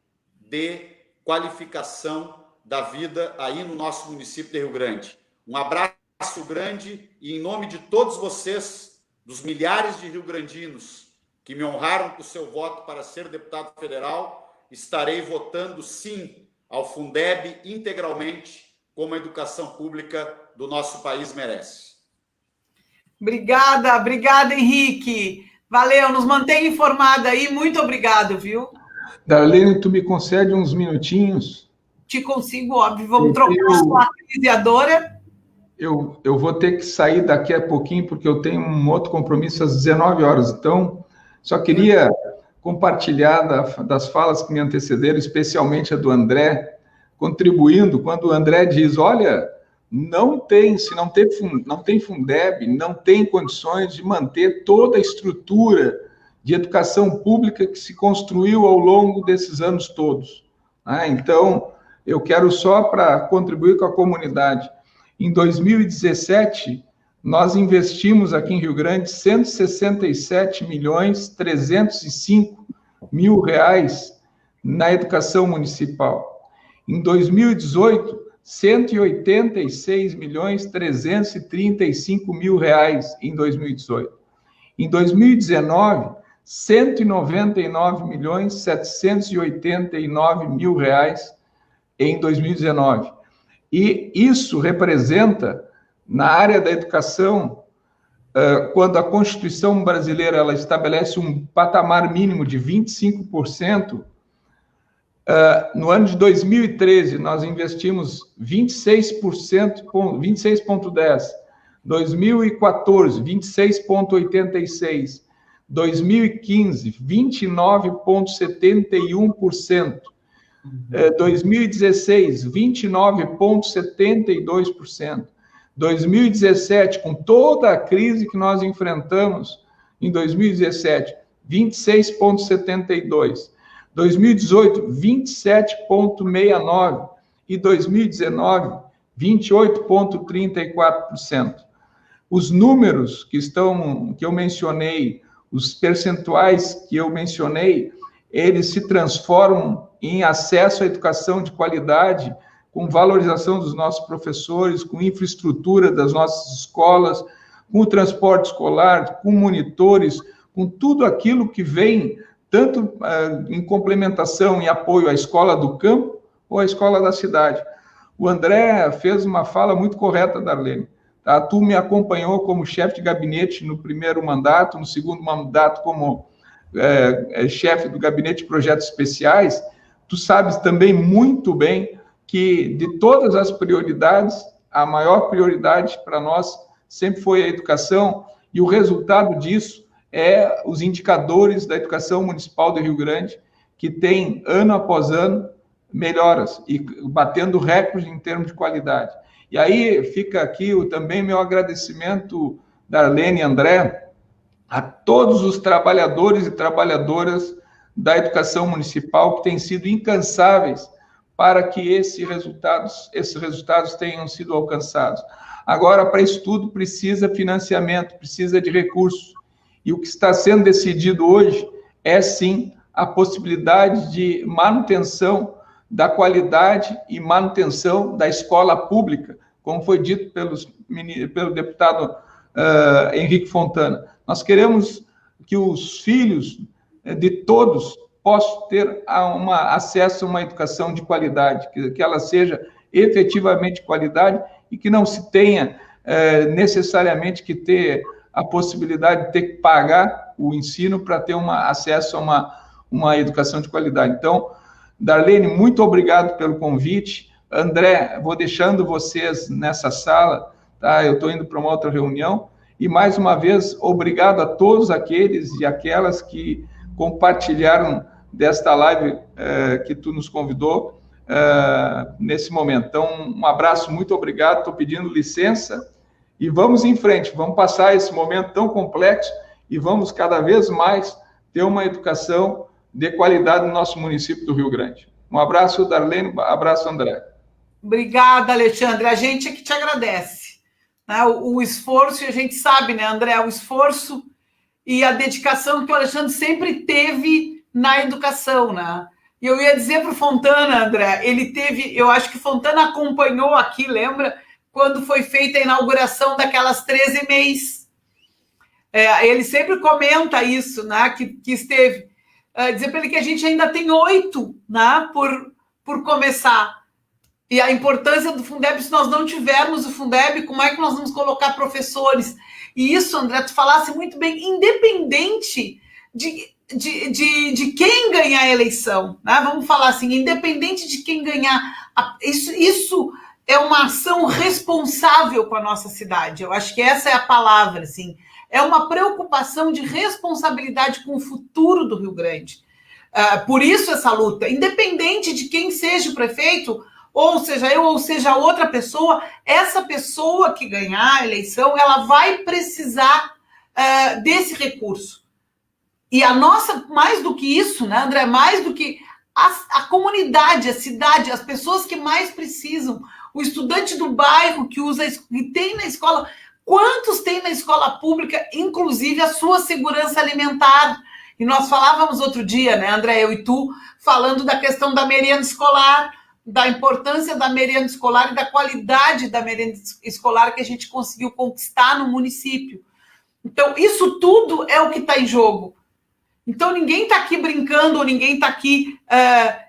de qualificação da vida aí no nosso município de Rio Grande. Um abraço grande e, em nome de todos vocês, dos milhares de rio-grandinos que me honraram com o seu voto para ser deputado federal, estarei votando sim ao Fundeb integralmente, como a educação pública do nosso país merece. Obrigada, Henrique. Valeu, nos mantém informado aí. Muito obrigado, viu? Darlene, tu me concede uns minutinhos? Te consigo, óbvio. Vamos trocar com a Cris e a Dora. Eu vou ter que sair daqui a pouquinho, porque eu tenho um outro compromisso às 19 horas. Então, só queria compartilhar das falas que me antecederam, especialmente a do André, contribuindo quando o André diz, olha, se não tem Fundeb, não tem condições de manter toda a estrutura de educação pública que se construiu ao longo desses anos todos. Então, eu quero só para contribuir com a comunidade. Em 2017, nós investimos aqui em Rio Grande R$167.305.000 na educação municipal. Em 2018, R$186.335.000 em 2018. Em 2019, R$199.789.000 em 2019. E isso representa, na área da educação, quando a Constituição brasileira ela estabelece um patamar mínimo de 25%, no ano de 2013, nós investimos 26,10%, 2014, 26,86%, 2015, 29,71%, 2016, 29,72%, 2017, com toda a crise que nós enfrentamos em 2017, 26,72%, 2018, 27,69%, e 2019, 28,34%. Os números que eu mencionei, os percentuais que eu mencionei, eles se transformam em acesso à educação de qualidade, com valorização dos nossos professores, com infraestrutura das nossas escolas, com o transporte escolar, com monitores, com tudo aquilo que vem, tanto em complementação e apoio à escola do campo ou à escola da cidade. O André fez uma fala muito correta, Darlene. Tá? Tu me acompanhou como chefe de gabinete no primeiro mandato, no segundo mandato como chefe do gabinete de projetos especiais. Tu sabes também muito bem que, de todas as prioridades, a maior prioridade para nós sempre foi a educação, e o resultado disso é os indicadores da educação municipal do Rio Grande, que tem, ano após ano, melhoras, e batendo recorde em termos de qualidade. E aí fica aqui também meu agradecimento, Darlene e André, a todos os trabalhadores e trabalhadoras da educação municipal que têm sido incansáveis para que esses resultados tenham sido alcançados. Agora, para isso tudo, precisa financiamento, precisa de recursos. E o que está sendo decidido hoje é, sim, a possibilidade de manutenção da qualidade e manutenção da escola pública, como foi dito pelo deputado Henrique Fontana. Nós queremos que os filhos de todos possam ter acesso a uma educação de qualidade, que ela seja efetivamente de qualidade e que não se tenha necessariamente que ter a possibilidade de ter que pagar o ensino para ter acesso a uma educação de qualidade. Então, Darlene, muito obrigado pelo convite. André, vou deixando vocês nessa sala, tá? Eu estou indo para uma outra reunião. E, mais uma vez, obrigado a todos aqueles e aquelas que compartilharam desta live que tu nos convidou nesse momento. Então, um abraço, muito obrigado. Estou pedindo licença e vamos em frente. Vamos passar esse momento tão complexo e vamos cada vez mais ter uma educação de qualidade no nosso município do Rio Grande. Um abraço, Darlene, um abraço, André. Obrigada, Alexandre. A gente é que te agradece, né? O esforço, e a gente sabe, né, André, o esforço e a dedicação que o Alexandre sempre teve na educação, né? E eu ia dizer para o Fontana, André, ele teve, eu acho que Fontana acompanhou aqui, lembra? Quando foi feita a inauguração daquelas 13 MEIs. Ele sempre comenta isso, né? Que esteve. Dizer para ele que a gente ainda tem 8, né? Por começar. E a importância do Fundeb, se nós não tivermos o Fundeb, como é que nós vamos colocar professores? E isso, André, tu falasse muito bem, independente de quem ganhar a eleição, né? Vamos falar assim, independente de quem ganhar, isso é uma ação responsável com a nossa cidade. Eu acho que essa é a palavra, assim. É uma preocupação de responsabilidade com o futuro do Rio Grande. Por isso essa luta, independente de quem seja o prefeito, ou seja eu, ou seja outra pessoa, essa pessoa que ganhar a eleição, ela vai precisar desse recurso. E a nossa, mais do que isso, né, André, mais do que a comunidade, a cidade, as pessoas que mais precisam, o estudante do bairro que tem na escola, quantos tem na escola pública, inclusive a sua segurança alimentar? E nós falávamos outro dia, né, André, eu e tu, falando da questão da merenda escolar, da importância da merenda escolar e da qualidade da merenda escolar que a gente conseguiu conquistar no município. Então, isso tudo é o que está em jogo. Então, ninguém está aqui brincando, ou ninguém está aqui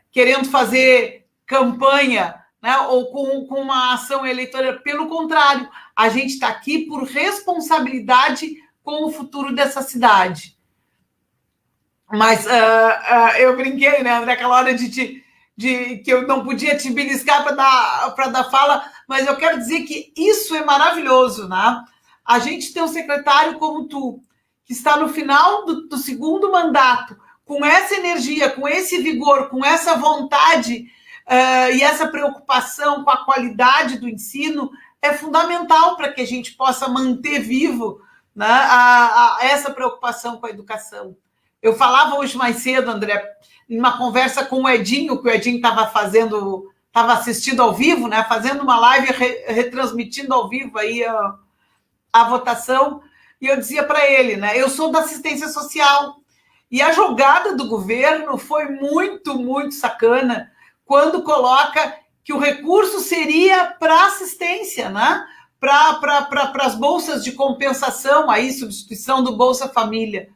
querendo fazer campanha, né, ou com uma ação eleitoral. Pelo contrário, a gente está aqui por responsabilidade com o futuro dessa cidade. Mas eu brinquei, né, André, aquela hora que eu não podia te beliscar para dar fala, mas eu quero dizer que isso é maravilhoso, né? A gente tem um secretário como tu, que está no final do segundo mandato, com essa energia, com esse vigor, com essa vontade e essa preocupação com a qualidade do ensino, é fundamental para que a gente possa manter vivo, né, essa preocupação com a educação. Eu falava hoje mais cedo, André, em uma conversa com o Edinho, que o Edinho estava assistindo ao vivo, né, fazendo uma live, retransmitindo ao vivo aí a votação, e eu dizia para ele, né, eu sou da assistência social, e a jogada do governo foi muito, muito sacana, quando coloca que o recurso seria para assistência, né, para as bolsas de compensação, aí, substituição do Bolsa Família.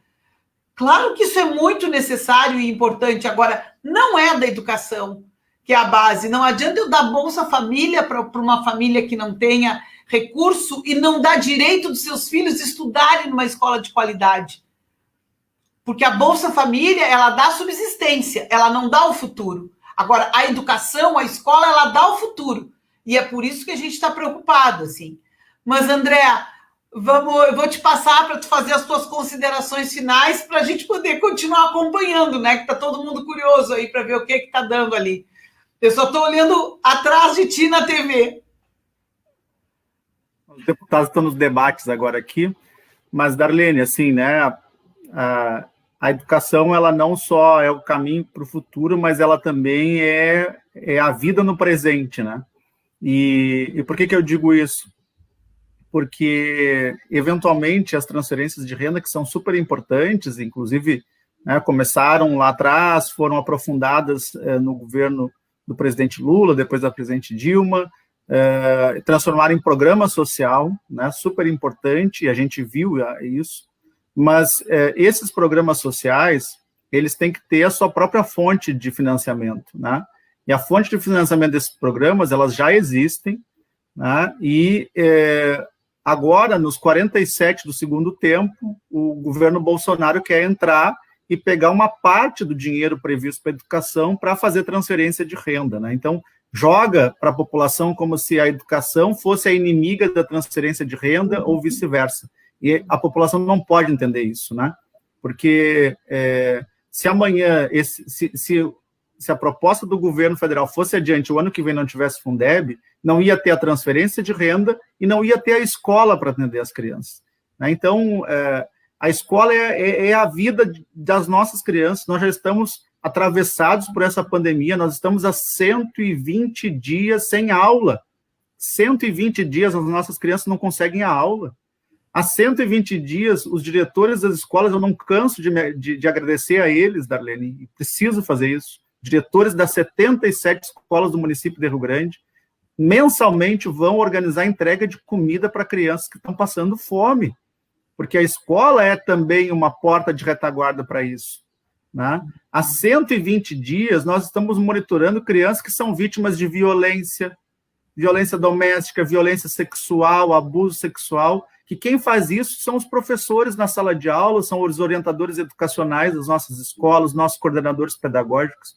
Claro que isso é muito necessário e importante. Agora, não é da educação que é a base. Não adianta eu dar Bolsa Família para uma família que não tenha recurso e não dar direito dos seus filhos estudarem numa escola de qualidade. Porque a Bolsa Família, ela dá subsistência, ela não dá o futuro. Agora, a educação, a escola, ela dá o futuro. E é por isso que a gente está preocupado, assim. Mas, André, eu vou te passar para tu fazer as tuas considerações finais para a gente poder continuar acompanhando, né? Que está todo mundo curioso aí para ver o que está dando ali. Eu só estou olhando atrás de ti na TV. Os deputados estão nos debates agora aqui, mas, Darlene, assim, né? A educação, ela não só é o caminho para o futuro, mas ela também é a vida no presente, né? E por que eu digo isso? Porque, eventualmente, as transferências de renda, que são super importantes, inclusive, né, começaram lá atrás, foram aprofundadas no governo do presidente Lula, depois da presidente Dilma, transformaram em programa social, né, super importante, e a gente viu isso, mas esses programas sociais, eles têm que ter a sua própria fonte de financiamento, né? E a fonte de financiamento desses programas, elas já existem, né? E agora, nos 47 do segundo tempo, o governo Bolsonaro quer entrar e pegar uma parte do dinheiro previsto para a educação para fazer transferência de renda, né? Então, joga para a população como se a educação fosse a inimiga da transferência de renda ou vice-versa. E a população não pode entender isso, né? Porque se amanhã, se a proposta do governo federal fosse adiante, o ano que vem não tivesse Fundeb, não ia ter a transferência de renda e não ia ter a escola para atender as crianças, né? Então, a escola é a vida das nossas crianças. Nós já estamos atravessados por essa pandemia, nós estamos há 120 dias sem aula. 120 dias as nossas crianças não conseguem a aula. Há 120 dias, os diretores das escolas, eu não canso de agradecer a eles, Darlene, e preciso fazer isso, diretores das 77 escolas do município de Rio Grande, mensalmente vão organizar a entrega de comida para crianças que estão passando fome, porque a escola é também uma porta de retaguarda para isso, né? Há 120 dias, nós estamos monitorando crianças que são vítimas de violência doméstica, violência sexual, abuso sexual, que quem faz isso são os professores na sala de aula, são os orientadores educacionais das nossas escolas, nossos coordenadores pedagógicos,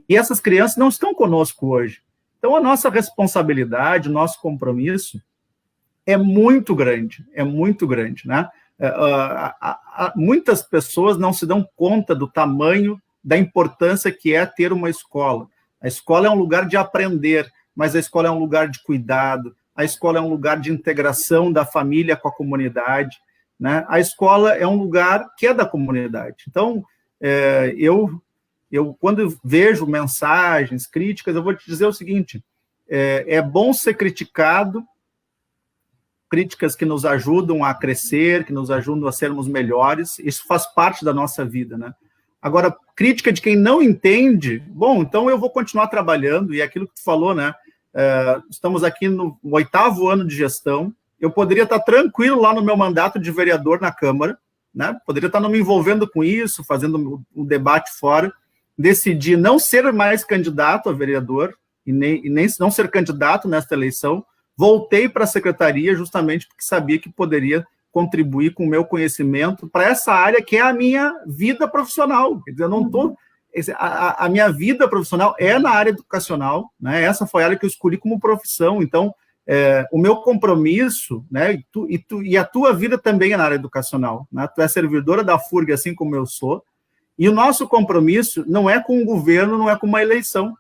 e essas crianças não estão conosco hoje. Então, a nossa responsabilidade, o nosso compromisso é muito grande, né? Muitas pessoas não se dão conta do tamanho, da importância que é ter uma escola. A escola é um lugar de aprender, mas a escola é um lugar de cuidado, a escola é um lugar de integração da família com a comunidade, né? A escola é um lugar que é da comunidade. Então, eu quando vejo mensagens, críticas, eu vou te dizer o seguinte, é bom ser criticado, críticas que nos ajudam a crescer, que nos ajudam a sermos melhores, isso faz parte da nossa vida, né? Agora, crítica de quem não entende, bom, então eu vou continuar trabalhando, e é aquilo que tu falou, né? Estamos aqui no 8º ano de gestão, eu poderia estar tranquilo lá no meu mandato de vereador na Câmara, né? Poderia estar não me envolvendo com isso, fazendo um debate fora, decidi não ser mais candidato a vereador, e nem não ser candidato nesta eleição, voltei para a secretaria justamente porque sabia que poderia contribuir com o meu conhecimento para essa área que é a minha vida profissional. Quer dizer, eu não estou... A minha vida profissional é na área educacional, né? Essa foi a área que eu escolhi como profissão. Então, o meu compromisso, né? E a tua vida também é na área educacional, né? Tu é servidora da FURG, assim como eu sou, e o nosso compromisso não é com o governo, não é com uma eleição.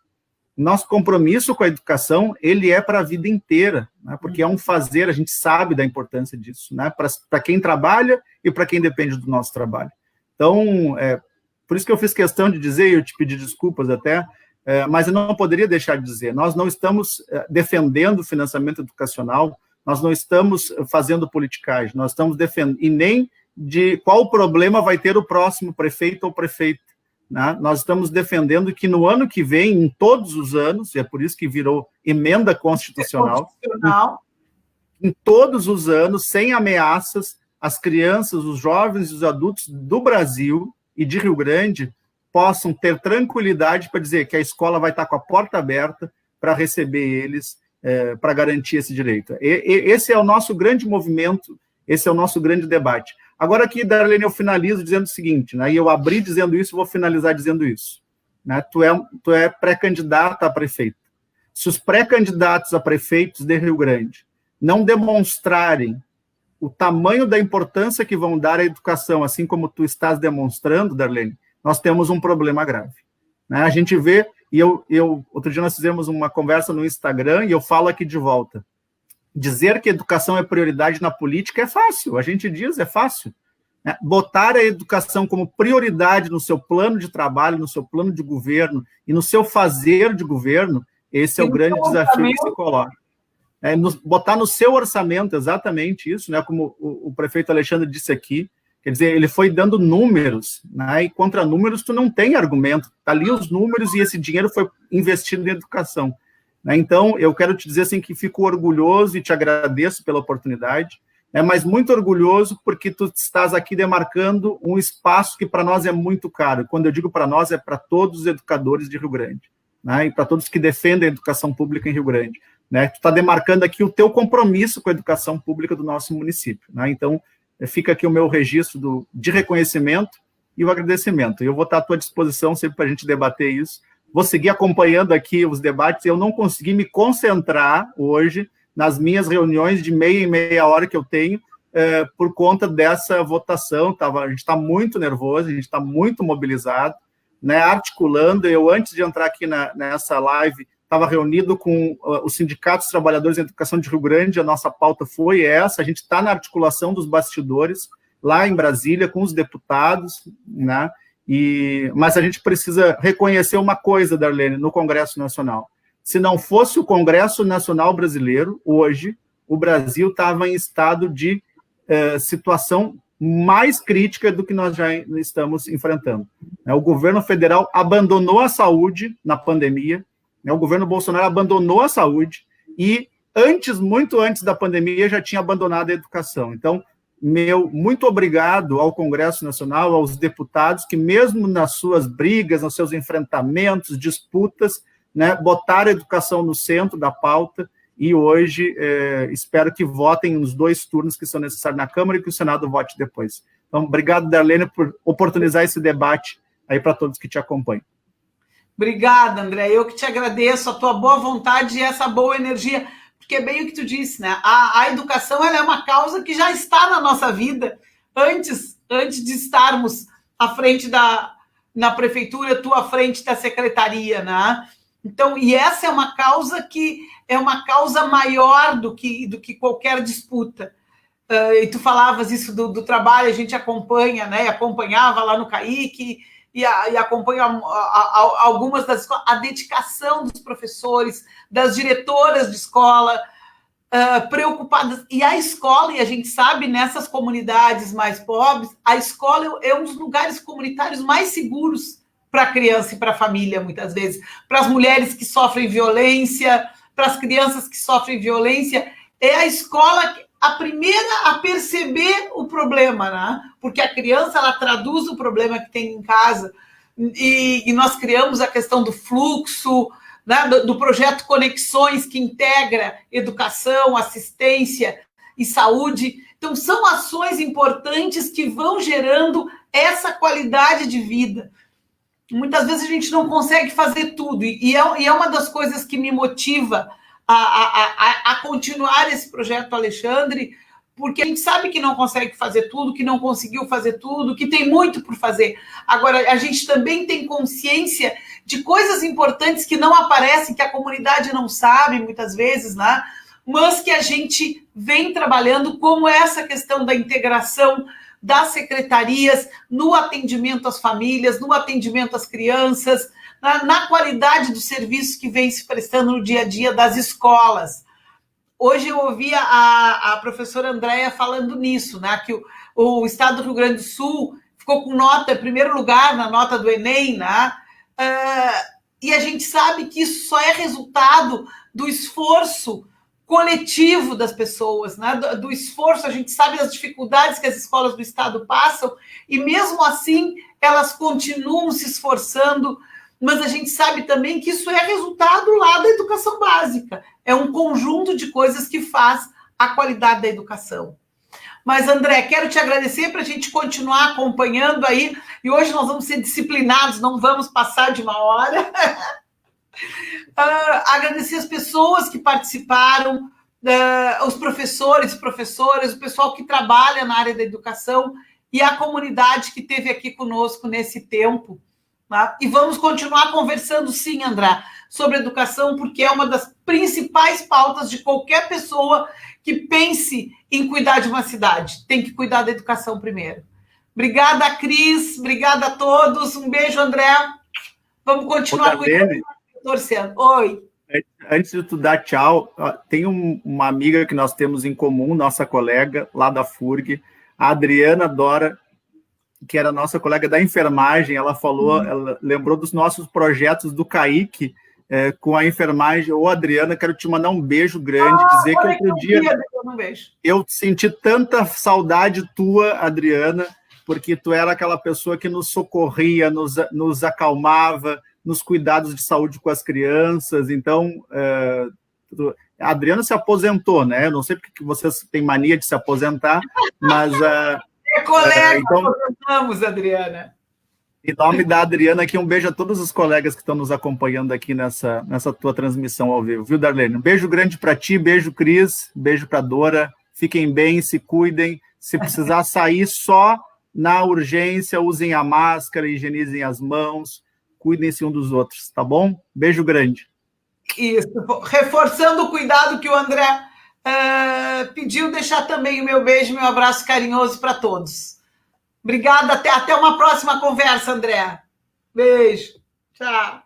Nosso compromisso com a educação, ele é para a vida inteira, né? Porque é um fazer, a gente sabe da importância disso, né? Para quem trabalha e para quem depende do nosso trabalho. Então, por isso que eu fiz questão de dizer, e eu te pedi desculpas até, mas eu não poderia deixar de dizer, nós não estamos defendendo o financiamento educacional, nós não estamos fazendo politicagem, nós estamos defendendo, e nem de qual problema vai ter o próximo prefeito ou prefeita, né? Nós estamos defendendo que no ano que vem, em todos os anos, e é por isso que virou emenda constitucional, em todos os anos, sem ameaças, as crianças, os jovens e os adultos do Brasil e de Rio Grande possam ter tranquilidade para dizer que a escola vai estar com a porta aberta para receber eles, para garantir esse direito. Esse é o nosso grande movimento, esse é o nosso grande debate. Agora aqui, Darlene, eu finalizo dizendo o seguinte, né? E eu abri dizendo isso, vou finalizar dizendo isso, né? Tu é pré-candidata a prefeito. Se os pré-candidatos a prefeitos de Rio Grande não demonstrarem o tamanho da importância que vão dar à educação, assim como tu estás demonstrando, Darlene, nós temos um problema grave, né? A gente vê, e outro dia nós fizemos uma conversa no Instagram, e eu falo aqui de volta, dizer que educação é prioridade na política é fácil, a gente diz, é fácil, né? Botar a educação como prioridade no seu plano de trabalho, no seu plano de governo e no seu fazer de governo, esse é o grande desafio que se coloca. Botar no seu orçamento, exatamente isso, né? Como o prefeito Alexandre disse aqui, quer dizer, ele foi dando números, né? E contra números tu não tem argumento, tá ali os números e esse dinheiro foi investido em educação. Então, eu quero te dizer assim, que fico orgulhoso e te agradeço pela oportunidade, mas muito orgulhoso porque tu estás aqui demarcando um espaço que para nós é muito caro. Quando eu digo para nós, é para todos os educadores de Rio Grande, né? E para todos que defendem a educação pública em Rio Grande, né? Tu está demarcando aqui o teu compromisso com a educação pública do nosso município, né? Então, fica aqui o meu registro de reconhecimento, e o agradecimento. Eu vou estar à tua disposição sempre para a gente debater isso. Vou seguir acompanhando aqui os debates. Eu não consegui me concentrar hoje nas minhas reuniões de meia em meia hora que eu tenho, por conta dessa votação. A gente está muito nervoso, a gente está muito mobilizado, né, articulando. Eu, antes de entrar aqui nessa live, estava reunido com os sindicatos trabalhadores em educação de Rio Grande. A nossa pauta foi essa. A gente está na articulação dos bastidores, lá em Brasília, com os deputados, né? Mas a gente precisa reconhecer uma coisa, Darlene, no Congresso Nacional. Se não fosse o Congresso Nacional brasileiro, hoje, o Brasil estava em estado de situação mais crítica do que nós já estamos enfrentando. O governo federal abandonou a saúde na pandemia, o governo Bolsonaro abandonou a saúde e, muito antes da pandemia, já tinha abandonado a educação. Então, muito obrigado ao Congresso Nacional, aos deputados, que mesmo nas suas brigas, nos seus enfrentamentos, disputas, né, botaram a educação no centro da pauta, e hoje espero que votem nos 2 turnos que são necessários na Câmara e que o Senado vote depois. Então, obrigado, Darlene, por oportunizar esse debate aí para todos que te acompanham. Obrigada, André. Eu que te agradeço a tua boa vontade e essa boa energia, porque é bem o que tu disse, né? A educação, ela é uma causa que já está na nossa vida antes de estarmos à frente na prefeitura, tu à frente da secretaria, né? Então, e essa é uma causa que é uma causa maior do que qualquer disputa. E tu falavas isso do trabalho, a gente acompanha, né? Acompanhava lá no CAIC e acompanha algumas das escolas, a dedicação dos professores, das diretoras de escola, preocupadas. E a escola, e a gente sabe, nessas comunidades mais pobres, a escola é um dos lugares comunitários mais seguros para a criança e para a família, muitas vezes. Para as mulheres que sofrem violência, para as crianças que sofrem violência, é a escola a primeira a perceber o problema, né? Porque a criança, ela traduz o problema que tem em casa, e nós criamos a questão do fluxo, né? do projeto Conexões, que integra educação, assistência e saúde. Então, são ações importantes que vão gerando essa qualidade de vida. Muitas vezes a gente não consegue fazer tudo, e é uma das coisas que me motiva a continuar esse projeto, Alexandre, porque a gente sabe que não consegue fazer tudo, que não conseguiu fazer tudo, que tem muito por fazer. Agora, a gente também tem consciência de coisas importantes que não aparecem, que a comunidade não sabe muitas vezes, né? Mas que a gente vem trabalhando, como essa questão da integração das secretarias no atendimento às famílias, no atendimento às crianças, na qualidade do serviço que vem se prestando no dia a dia das escolas. Hoje eu ouvi a professora Andréia falando nisso, né, que o estado do Rio Grande do Sul ficou com nota, primeiro lugar na nota do Enem, né, e a gente sabe que isso só é resultado do esforço coletivo das pessoas, né, do esforço. A gente sabe das dificuldades que as escolas do estado passam, e mesmo assim elas continuam se esforçando, mas a gente sabe também que isso é resultado lá da educação básica. É um conjunto de coisas que faz a qualidade da educação. Mas, André, quero te agradecer para a gente continuar acompanhando aí, e hoje nós vamos ser disciplinados, não vamos passar de 1 hora. Agradecer as pessoas que participaram, os professores, professoras, o pessoal que trabalha na área da educação e a comunidade que esteve aqui conosco nesse tempo. Tá? E vamos continuar conversando, sim, André, sobre educação, porque é uma das principais pautas de qualquer pessoa que pense em cuidar de uma cidade. Tem que cuidar da educação primeiro. Obrigada, Cris. Obrigada a todos. Um beijo, André. Vamos continuar torcendo. Oi. Antes de tu dar tchau, tem uma amiga que nós temos em comum, nossa colega lá da FURG, a Adriana Dora, que era nossa colega da enfermagem. Ela falou, ela lembrou dos nossos projetos do CAIC com a enfermagem. Ô, Adriana, quero te mandar um beijo grande, dizer que outro dia eu senti tanta saudade tua, Adriana, porque tu era aquela pessoa que nos socorria, nos acalmava, nos cuidados de saúde com as crianças. Então, a Adriana se aposentou, né? Eu não sei porque vocês têm mania de se aposentar, mas... colega, então, aposentamos, Adriana. Em nome da Adriana aqui, um beijo a todos os colegas que estão nos acompanhando aqui nessa tua transmissão ao vivo, viu, Darlene? Um beijo grande para ti, beijo, Cris, beijo para Dora. Fiquem bem, se cuidem. Se precisar sair só na urgência, usem a máscara, higienizem as mãos, cuidem-se um dos outros, tá bom? Beijo grande. Isso, reforçando o cuidado que o André pediu, deixar também o meu beijo, meu abraço carinhoso para todos. Obrigada, até uma próxima conversa, André. Beijo. Tchau.